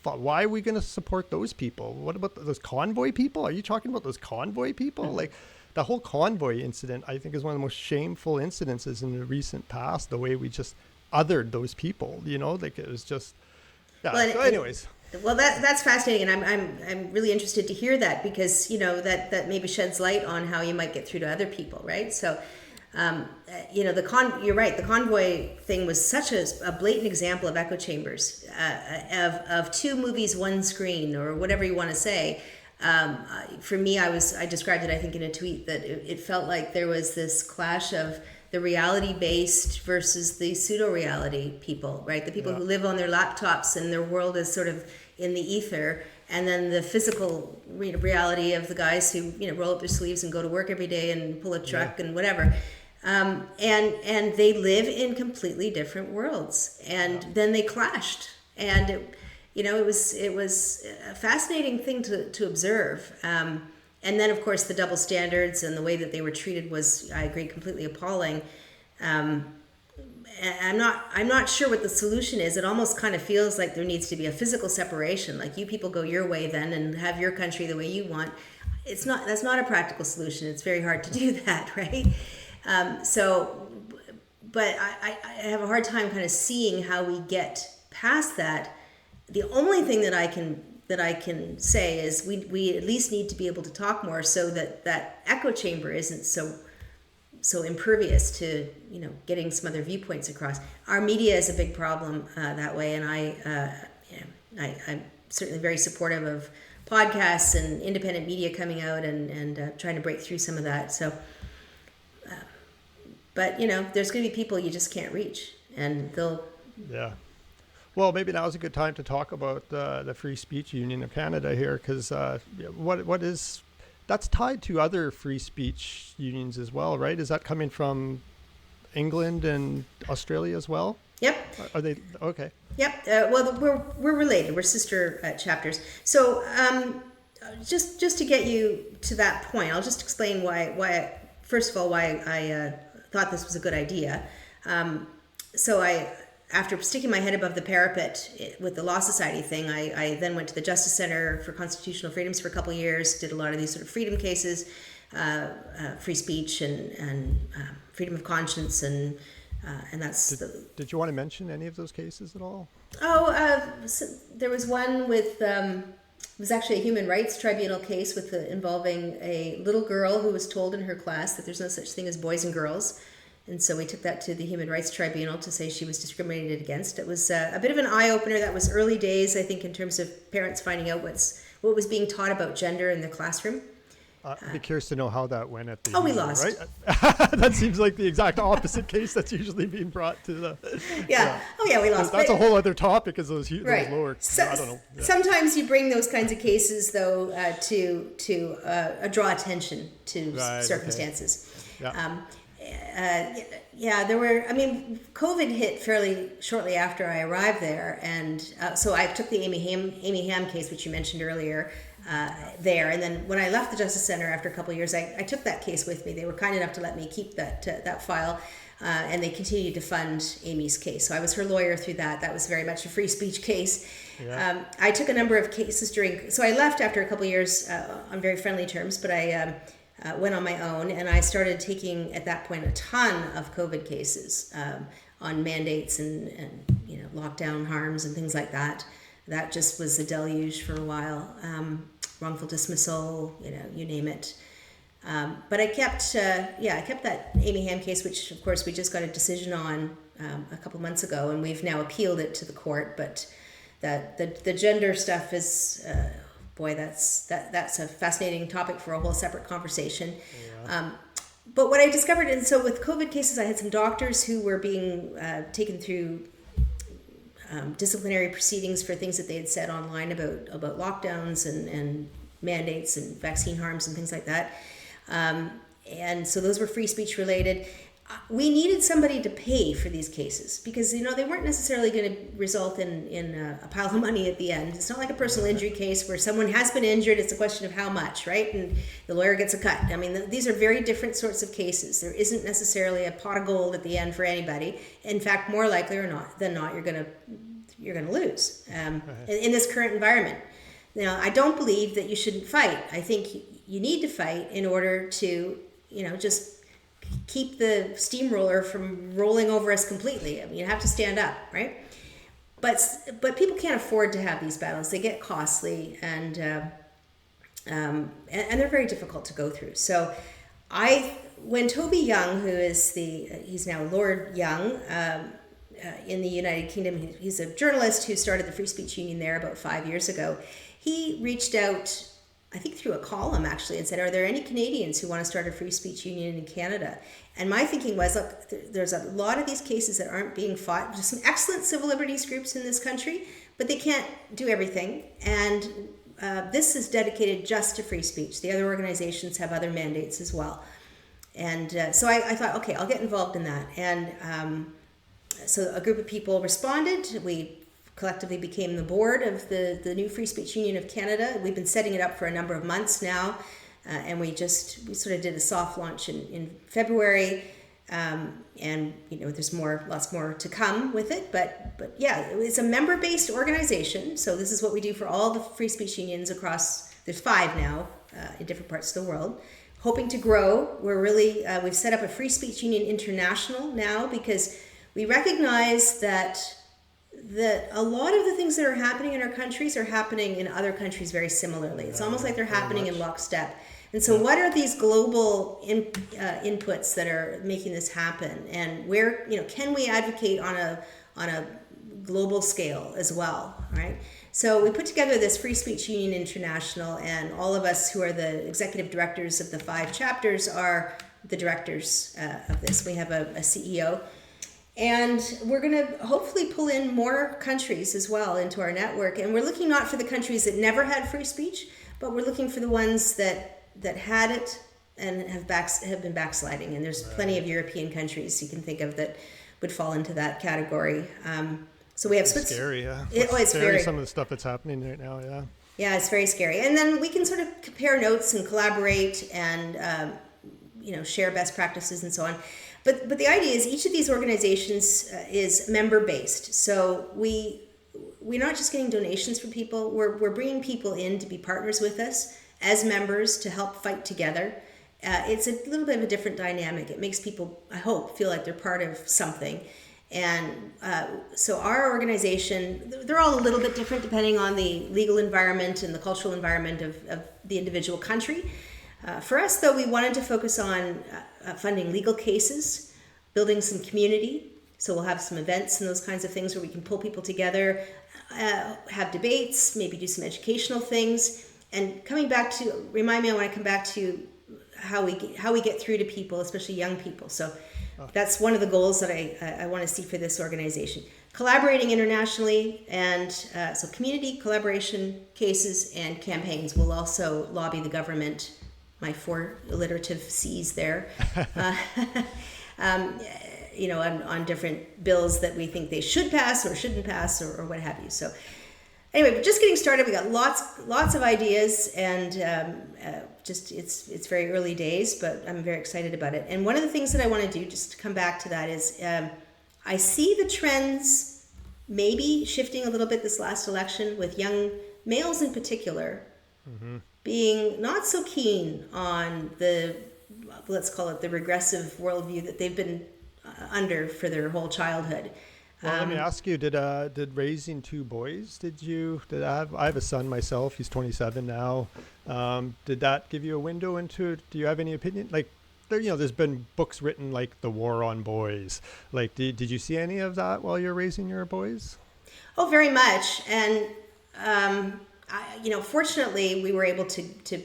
Why are we going to support those people? What about those convoy people? Are you talking about those convoy people? Like, the whole convoy incident, I think, is one of the most shameful incidences in the recent past, the way we just othered those people, like it was just, yeah. Well, so anyways. Well, that's fascinating. And I'm really interested to hear that, because, that maybe sheds light on how you might get through to other people. Right. So, you're right. The convoy thing was such a blatant example of echo chambers, of two movies, one screen, or whatever you want to say. For me, I described it, I think, in a tweet, that it felt like there was this clash of the reality-based versus the pseudo-reality people, right? The people who live on their laptops and their world is sort of in the ether, and then the physical reality of the guys who roll up their sleeves and go to work every day and pull a truck and whatever. And they live in completely different worlds, and then they clashed, and it was a fascinating thing to observe. And then, of course, the double standards and the way that they were treated was, I agree, completely appalling. And I'm not sure what the solution is. It almost kind of feels like there needs to be a physical separation. Like, you people go your way then and have your country the way you want. That's not a practical solution. It's very hard to do that, right? But I have a hard time kind of seeing how we get past that. The only thing that I can say is we at least need to be able to talk more, so that echo chamber isn't so impervious to getting some other viewpoints across. Our media is a big problem that way, and I'm certainly very supportive of podcasts and independent media coming out and trying to break through some of that. So, but there's going to be people you just can't reach, and they'll. Yeah. Well, maybe now is a good time to talk about the Free Speech Union of Canada here, because that's tied to other free speech unions as well, right? Is that coming from England and Australia as well? Yep. Are they okay? Yep. Well, we're related. We're sister chapters. So just to get you to that point, I'll just explain why first of all, why I thought this was a good idea. After sticking my head above the parapet with the Law Society thing, I then went to the Justice Center for Constitutional Freedoms for a couple of years, did a lot of these sort of freedom cases, free speech and freedom of conscience, and that's... Did you want to mention any of those cases at all? So there was one with... it was actually a human rights tribunal case involving a little girl who was told in her class that there's no such thing as boys and girls. And so we took that to the Human Rights Tribunal to say she was discriminated against. It was a bit of an eye-opener. That was early days, I think, in terms of parents finding out what was being taught about gender in the classroom. I'd be curious to know how that went at the Oh, we hearing, lost. Right? That seems like the exact opposite case that's usually being brought to the. Yeah. Oh, yeah, we lost. That's But- a whole other topic. Is those Right. lower? So, I don't know. Yeah. Sometimes you bring those kinds of cases, though, to draw attention to Right, circumstances. Yeah. Yeah, there were. I mean, COVID hit fairly shortly after I arrived there, and so I took the Amy Hamm case, which you mentioned earlier, there. And then when I left the Justice Center after a couple of years, I took that case with me. They were kind enough to let me keep that file. And they continued to fund Amy's case. So I was her lawyer through that. That was very much a free speech case. Yeah. I took a number of cases so I left after a couple of years on very friendly terms, but I went on my own, and I started taking, at that point, a ton of COVID cases on mandates and lockdown harms and things like that. That just was a deluge for a while. Wrongful dismissal, you name it. But I kept that Amy Hamm case, which of course we just got a decision on a couple months ago, and we've now appealed it to the court. But the gender stuff is, that's a fascinating topic for a whole separate conversation. Yeah. But what I discovered, and so with COVID cases, I had some doctors who were being taken through disciplinary proceedings for things that they had said online about lockdowns and mandates and vaccine harms and things like that. And so those were free speech related. We needed somebody to pay for these cases because, they weren't necessarily going to result in a pile of money at the end. It's not like a personal injury case where someone has been injured. It's a question of how much, right? And the lawyer gets a cut. I mean, these are very different sorts of cases. There isn't necessarily a pot of gold at the end for anybody. In fact, more likely than not, you're going to lose in this current environment. Now, I don't believe that you shouldn't fight. I think you need to fight in order to, just keep the steamroller from rolling over us completely. I mean, you have to stand up, right? But people can't afford to have these battles. They get costly, and they're very difficult to go through. So, when Toby Young, he's now Lord Young in the United Kingdom, he's a journalist who started the Free Speech Union there about 5 years ago. He reached out, I think through a column actually, and said, are there any Canadians who want to start a free speech union in Canada? And my thinking was, look, there's a lot of these cases that aren't being fought. There's some excellent civil liberties groups in this country, but they can't do everything. And this is dedicated just to free speech. The other organizations have other mandates as well. And so I thought, okay, I'll get involved in that. And so a group of people responded. We collectively became the board of the new Free Speech Union of Canada. We've been setting it up for a number of months now, and we sort of did a soft launch in February, and there's lots more to come with it. But yeah, it's a member-based organization. So this is what we do for all the free speech unions across. There's 5 now in different parts of the world. Hoping to grow. We've set up a Free Speech Union International now because we recognize that a lot of the things that are happening in our countries are happening in other countries very similarly. It's almost like they're happening in lockstep. And so what are these global inputs that are making this happen? And where, can we advocate on a global scale as well, right? So we put together this Free Speech Union International, and all of us who are the executive directors of the 5 chapters are the directors of this. We have a CEO. And we're going to hopefully pull in more countries as well into our network. And we're looking not for the countries that never had free speech, but we're looking for the ones that had it and have been backsliding. And there's plenty of European countries you can think of that would fall into that category. So we have It's scary, yeah. It's scary, very. Some of the stuff that's happening right now, yeah. Yeah, it's very scary. And then we can sort of compare notes and collaborate and share best practices and so on. But the idea is each of these organizations is member-based. So we're not just getting donations from people. We're bringing people in to be partners with us as members to help fight together. It's a little bit of a different dynamic. It makes people, I hope, feel like they're part of something. And so our organization, they're all a little bit different depending on the legal environment and the cultural environment of the individual country. For us, though, we wanted to focus on funding legal cases, building some community. So we'll have some events and those kinds of things where we can pull people together, have debates, maybe do some educational things. and coming back to, remind me, I want to come back to how we get through to people, especially young people. So that's one of the goals that I want to see for this organization. Collaborating internationally, and so community collaboration cases and campaigns. Will also lobby the government, my 4 alliterative C's there, on different bills that we think they should pass or shouldn't pass or what have you. So anyway, but just getting started. We got lots of ideas, and it's very early days, but I'm very excited about it. And one of the things that I want to do, just to come back to that, is I see the trends maybe shifting a little bit this last election, with young males in particular being not so keen on the, let's call it the regressive worldview that they've been under for their whole childhood. Well, let me ask you, did raising 2 boys, I have a son myself, he's 27 now. Did that give you a window into, do you have any opinion? Like, there's been books written like The War on Boys. Like, did you see any of that while you're raising your boys? Oh, very much. And, fortunately we were able to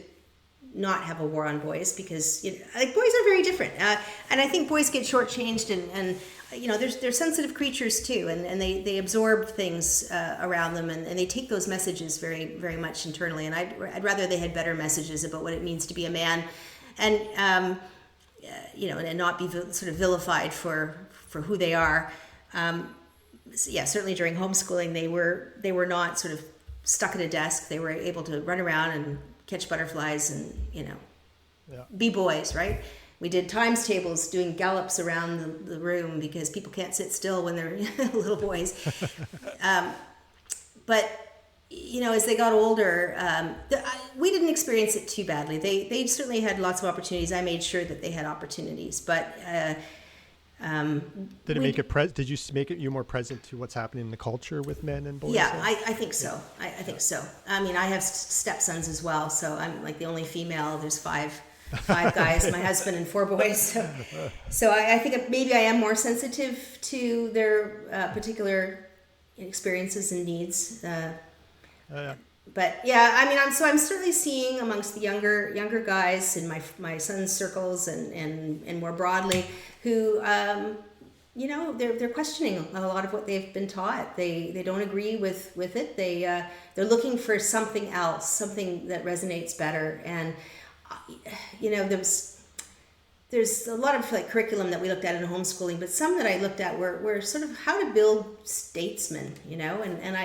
not have a war on boys, because boys are very different. And I think boys get shortchanged, and they're sensitive creatures too, and they absorb things around them, and they take those messages very, very much internally. And I'd rather they had better messages about what it means to be a man, and and not be sort of vilified for who they are. Certainly during homeschooling, they were not sort of stuck at a desk. They were able to run around and catch butterflies and be boys, right? We did times tables, doing gallops around the room, because people can't sit still when they're little boys. But as they got older, we didn't experience it too badly. They certainly had lots of opportunities. I made sure that they had opportunities, but did you make it you more present to what's happening in the culture with men and boys? Yeah, I think so. I think so. I mean, I have stepsons as well, so I'm like the only female. There's five guys, my husband, and 4 boys. So I think maybe I am more sensitive to their particular experiences and needs. But yeah, I mean, I'm certainly seeing amongst the younger guys in my son's circles and more broadly, who they're questioning a lot of what they've been taught. They don't agree with it. They're looking for something else, something that resonates better. And there's a lot of curriculum that we looked at in homeschooling, but some that I looked at were sort of how to build statesmen, and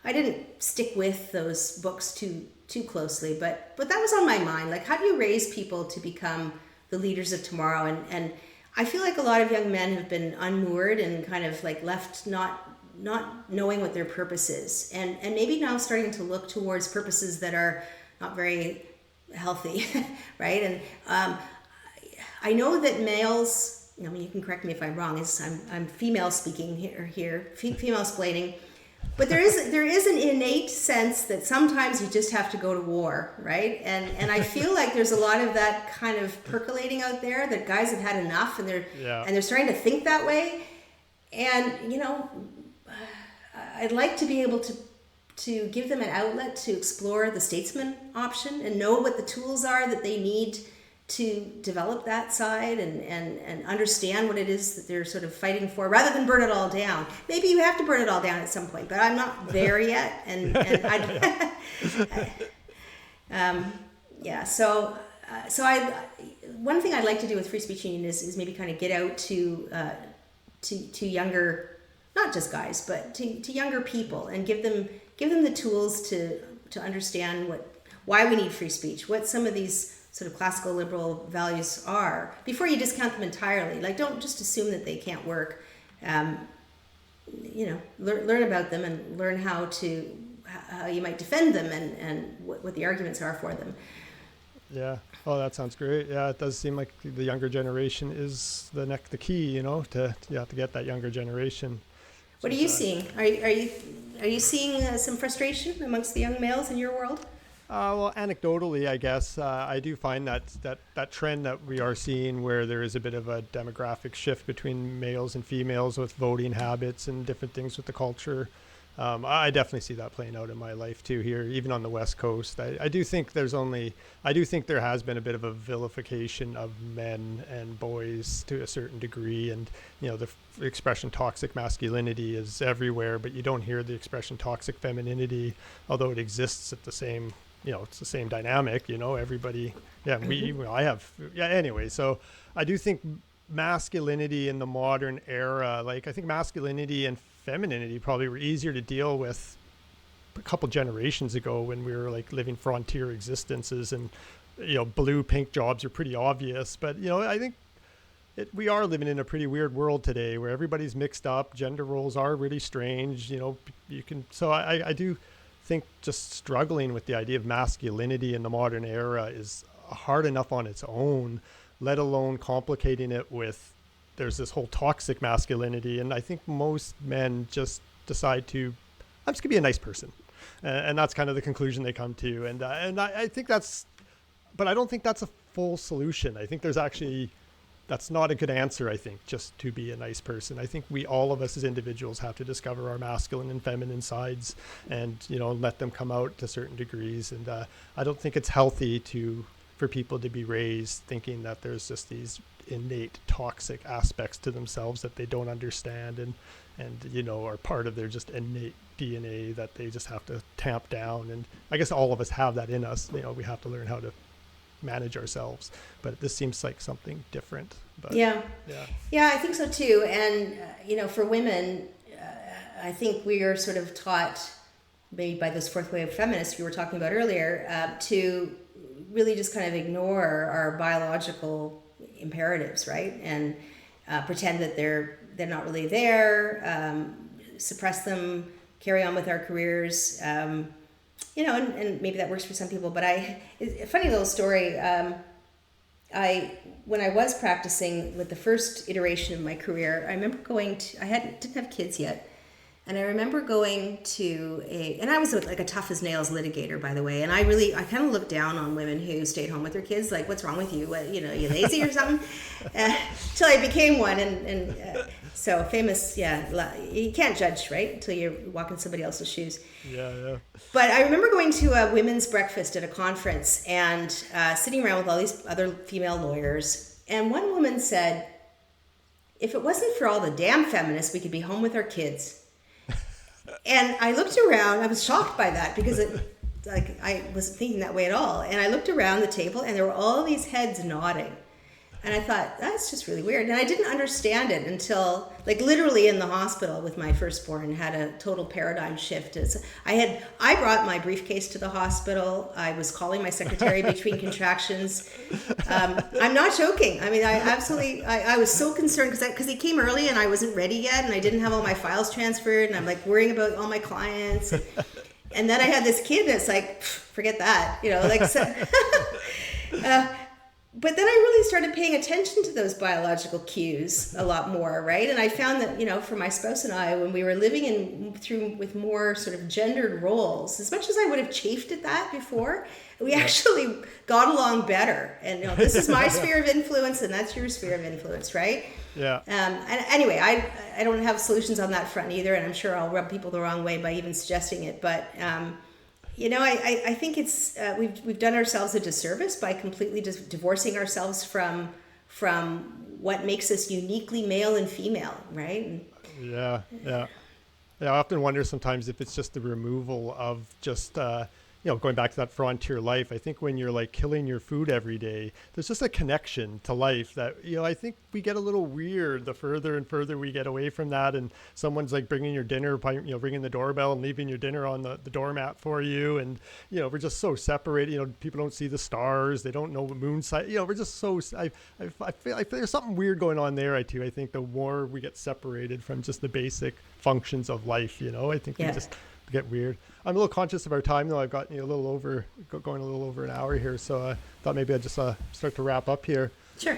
I didn't stick with those books too closely, but that was on my mind. Like, how do you raise people to become the leaders of tomorrow? And I feel like a lot of young men have been unmoored and kind of left not knowing what their purpose is, and maybe now starting to look towards purposes that are not very healthy, right? And I know that males, you can correct me if I'm wrong, I'm female speaking here, female splaining, but there is an innate sense that sometimes you just have to go to war, right? And I feel like there's a lot of that kind of percolating out there, that guys have had enough, and they're starting to think that way. And I'd like to be able to give them an outlet to explore the statesman option and know what the tools are that they need to develop that side and understand what it is that they're sort of fighting for, rather than burn it all down. Maybe you have to burn it all down at some point, but I'm not there yet. And So one thing I'd like to do with Free Speech Union is maybe kind of get out to younger, not just guys, but to younger people, and give them the tools to understand why we need free speech, what some of these sort of classical liberal values are, before you discount them entirely. Don't just assume that they can't work. Learn about them and learn how you might defend them and what the arguments are for them. Yeah. Oh, that sounds great. Yeah, it does seem like the younger generation is the key, to get that younger generation. What are you seeing? Are you seeing some frustration amongst the young males in your world? Well, anecdotally, I guess I do find that trend that we are seeing, where there is a bit of a demographic shift between males and females with voting habits and different things with the culture. I definitely see that playing out in my life too here, even on the West Coast. I do think there has been a bit of a vilification of men and boys to a certain degree. And, the expression toxic masculinity is everywhere, but you don't hear the expression toxic femininity, although it exists at the same, it's the same dynamic, everybody. Yeah. Anyway, so I do think masculinity in the modern era, I think masculinity and femininity probably were easier to deal with a couple generations ago when we were living frontier existences, and blue pink jobs are pretty obvious. But I think we are living in a pretty weird world today where everybody's mixed up, gender roles are really strange. I do think just struggling with the idea of masculinity in the modern era is hard enough on its own, let alone complicating it with there's this whole toxic masculinity. And I think most men just decide I'm just gonna be a nice person. And that's kind of the conclusion they come to. And I think but I don't think that's a full solution. I think that's not a good answer. I think just to be a nice person. I think all of us as individuals have to discover our masculine and feminine sides and, let them come out to certain degrees. And I don't think it's healthy for people to be raised thinking that there's just these innate toxic aspects to themselves that they don't understand and are part of their just innate DNA that they just have to tamp down. And I guess all of us have that in us. We have to learn how to manage ourselves, but this seems like something different. But yeah, I think so too. And for women, I think we are sort of taught, maybe by this fourth wave feminists we were talking about earlier, to really just kind of ignore our biological imperatives, right? And pretend that they're not really there, suppress them, carry on with our careers, and maybe that works for some people. But a funny little story. When I was practicing with the first iteration of my career, I remember didn't have kids yet. And I remember going to and I was like a tough as nails litigator, by the way. And I kind of looked down on women who stayed home with their kids. Like, what's wrong with you? What, you lazy or something? Till I became one. And so famous, you can't judge, right? Until you walk in somebody else's shoes. Yeah. But I remember going to a women's breakfast at a conference and sitting around with all these other female lawyers. And one woman said, if it wasn't for all the damn feminists, we could be home with our kids. And I looked around, I was shocked by that because I wasn't thinking that way at all. And I looked around the table and there were all these heads nodding. And I thought, that's just really weird. And I didn't understand it until, literally in the hospital with my firstborn, had a total paradigm shift. I brought my briefcase to the hospital. I was calling my secretary between contractions. I'm not joking. I mean, I was so concerned because he came early and I wasn't ready yet and I didn't have all my files transferred and I'm worrying about all my clients. And then I had this kid and it's forget that, so. But then I really started paying attention to those biological cues a lot more, right? And I found that, for my spouse and I, when we were living with more sort of gendered roles, as much as I would have chafed at that before, we actually got along better. And this is my sphere of influence and that's your sphere of influence, right? Yeah. And anyway, I don't have solutions on that front either, and I'm sure I'll rub people the wrong way by even suggesting it, but I think it's we've done ourselves a disservice by completely just divorcing ourselves from what makes us uniquely male and female, right? Yeah. I often wonder sometimes if it's just the removal of just going back to that frontier life. I think when you're killing your food every day, there's just a connection to life that, I think we get a little weird the further and further we get away from that. And someone's bringing your dinner, ringing the doorbell and leaving your dinner on the doormat for you. And, we're just so separated. People don't see the stars. They don't know the moon side. We're just so, I feel there's something weird going on there. I think the more we get separated from just the basic functions of life, I think we just get weird. I'm a little conscious of our time, though. I've got going a little over an hour here, so I thought maybe I'd just start to wrap up here. Sure.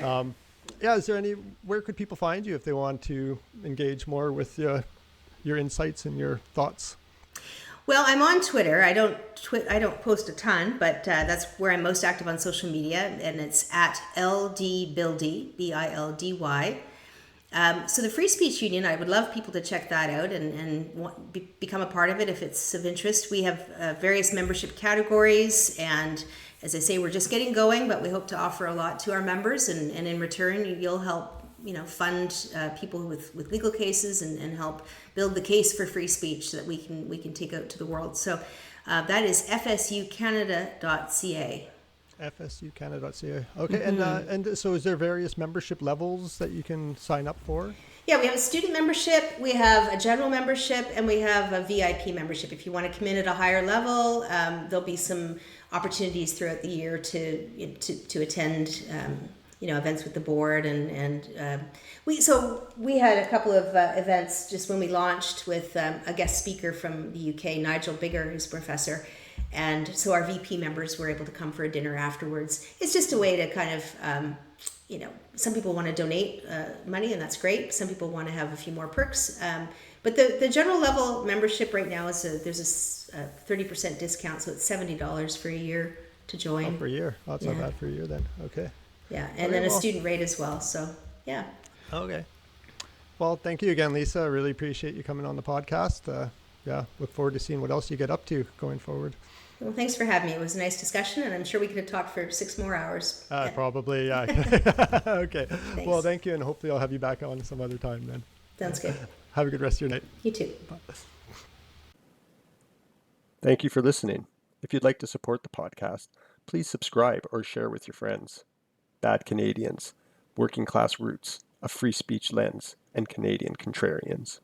Is there where could people find you if they want to engage more with your insights and your thoughts? Well, I'm on Twitter. I don't post a ton, but that's where I'm most active on social media, and it's at LDBildy, Bildy. So the Free Speech Union, I would love people to check that out and become a part of it if it's of interest. We have various membership categories, and as I say, we're just getting going, but we hope to offer a lot to our members, and in return, you'll help fund people with legal cases and help build the case for free speech so that we can take out to the world. So that is fsucanada.ca. fsucanada.ca. Okay, and so is there various membership levels that you can sign up for? Yeah, we have a student membership, we have a general membership, and we have a VIP membership. If you want to come in at a higher level, there'll be some opportunities throughout the year to attend events with the board, and we had a couple of events just when we launched with a guest speaker from the UK, Nigel Bigger, who's a professor, and so our VP members were able to come for a dinner afterwards. It's just a way to kind of some people want to donate money, and that's great. Some people want to have a few more perks, but the general level membership right now is there's a 30% discount, so it's $70 for a year to join. Oh, for a year. Oh, that's not bad for a year then. Okay. Yeah, and then a student rate as well. So, yeah. Okay. Well, thank you again, Lisa. I really appreciate you coming on the podcast. Look forward to seeing what else you get up to going forward. Well, thanks for having me. It was a nice discussion, and I'm sure we could have talked for 6 more hours. Probably, yeah. Okay. Thanks. Well, thank you, and hopefully I'll have you back on some other time then. Sounds good. Have a good rest of your night. You too. Bye. Thank you for listening. If you'd like to support the podcast, please subscribe or share with your friends. Bad Canadians, Working Class Roots, A Free Speech Lens, and Canadian Contrarians.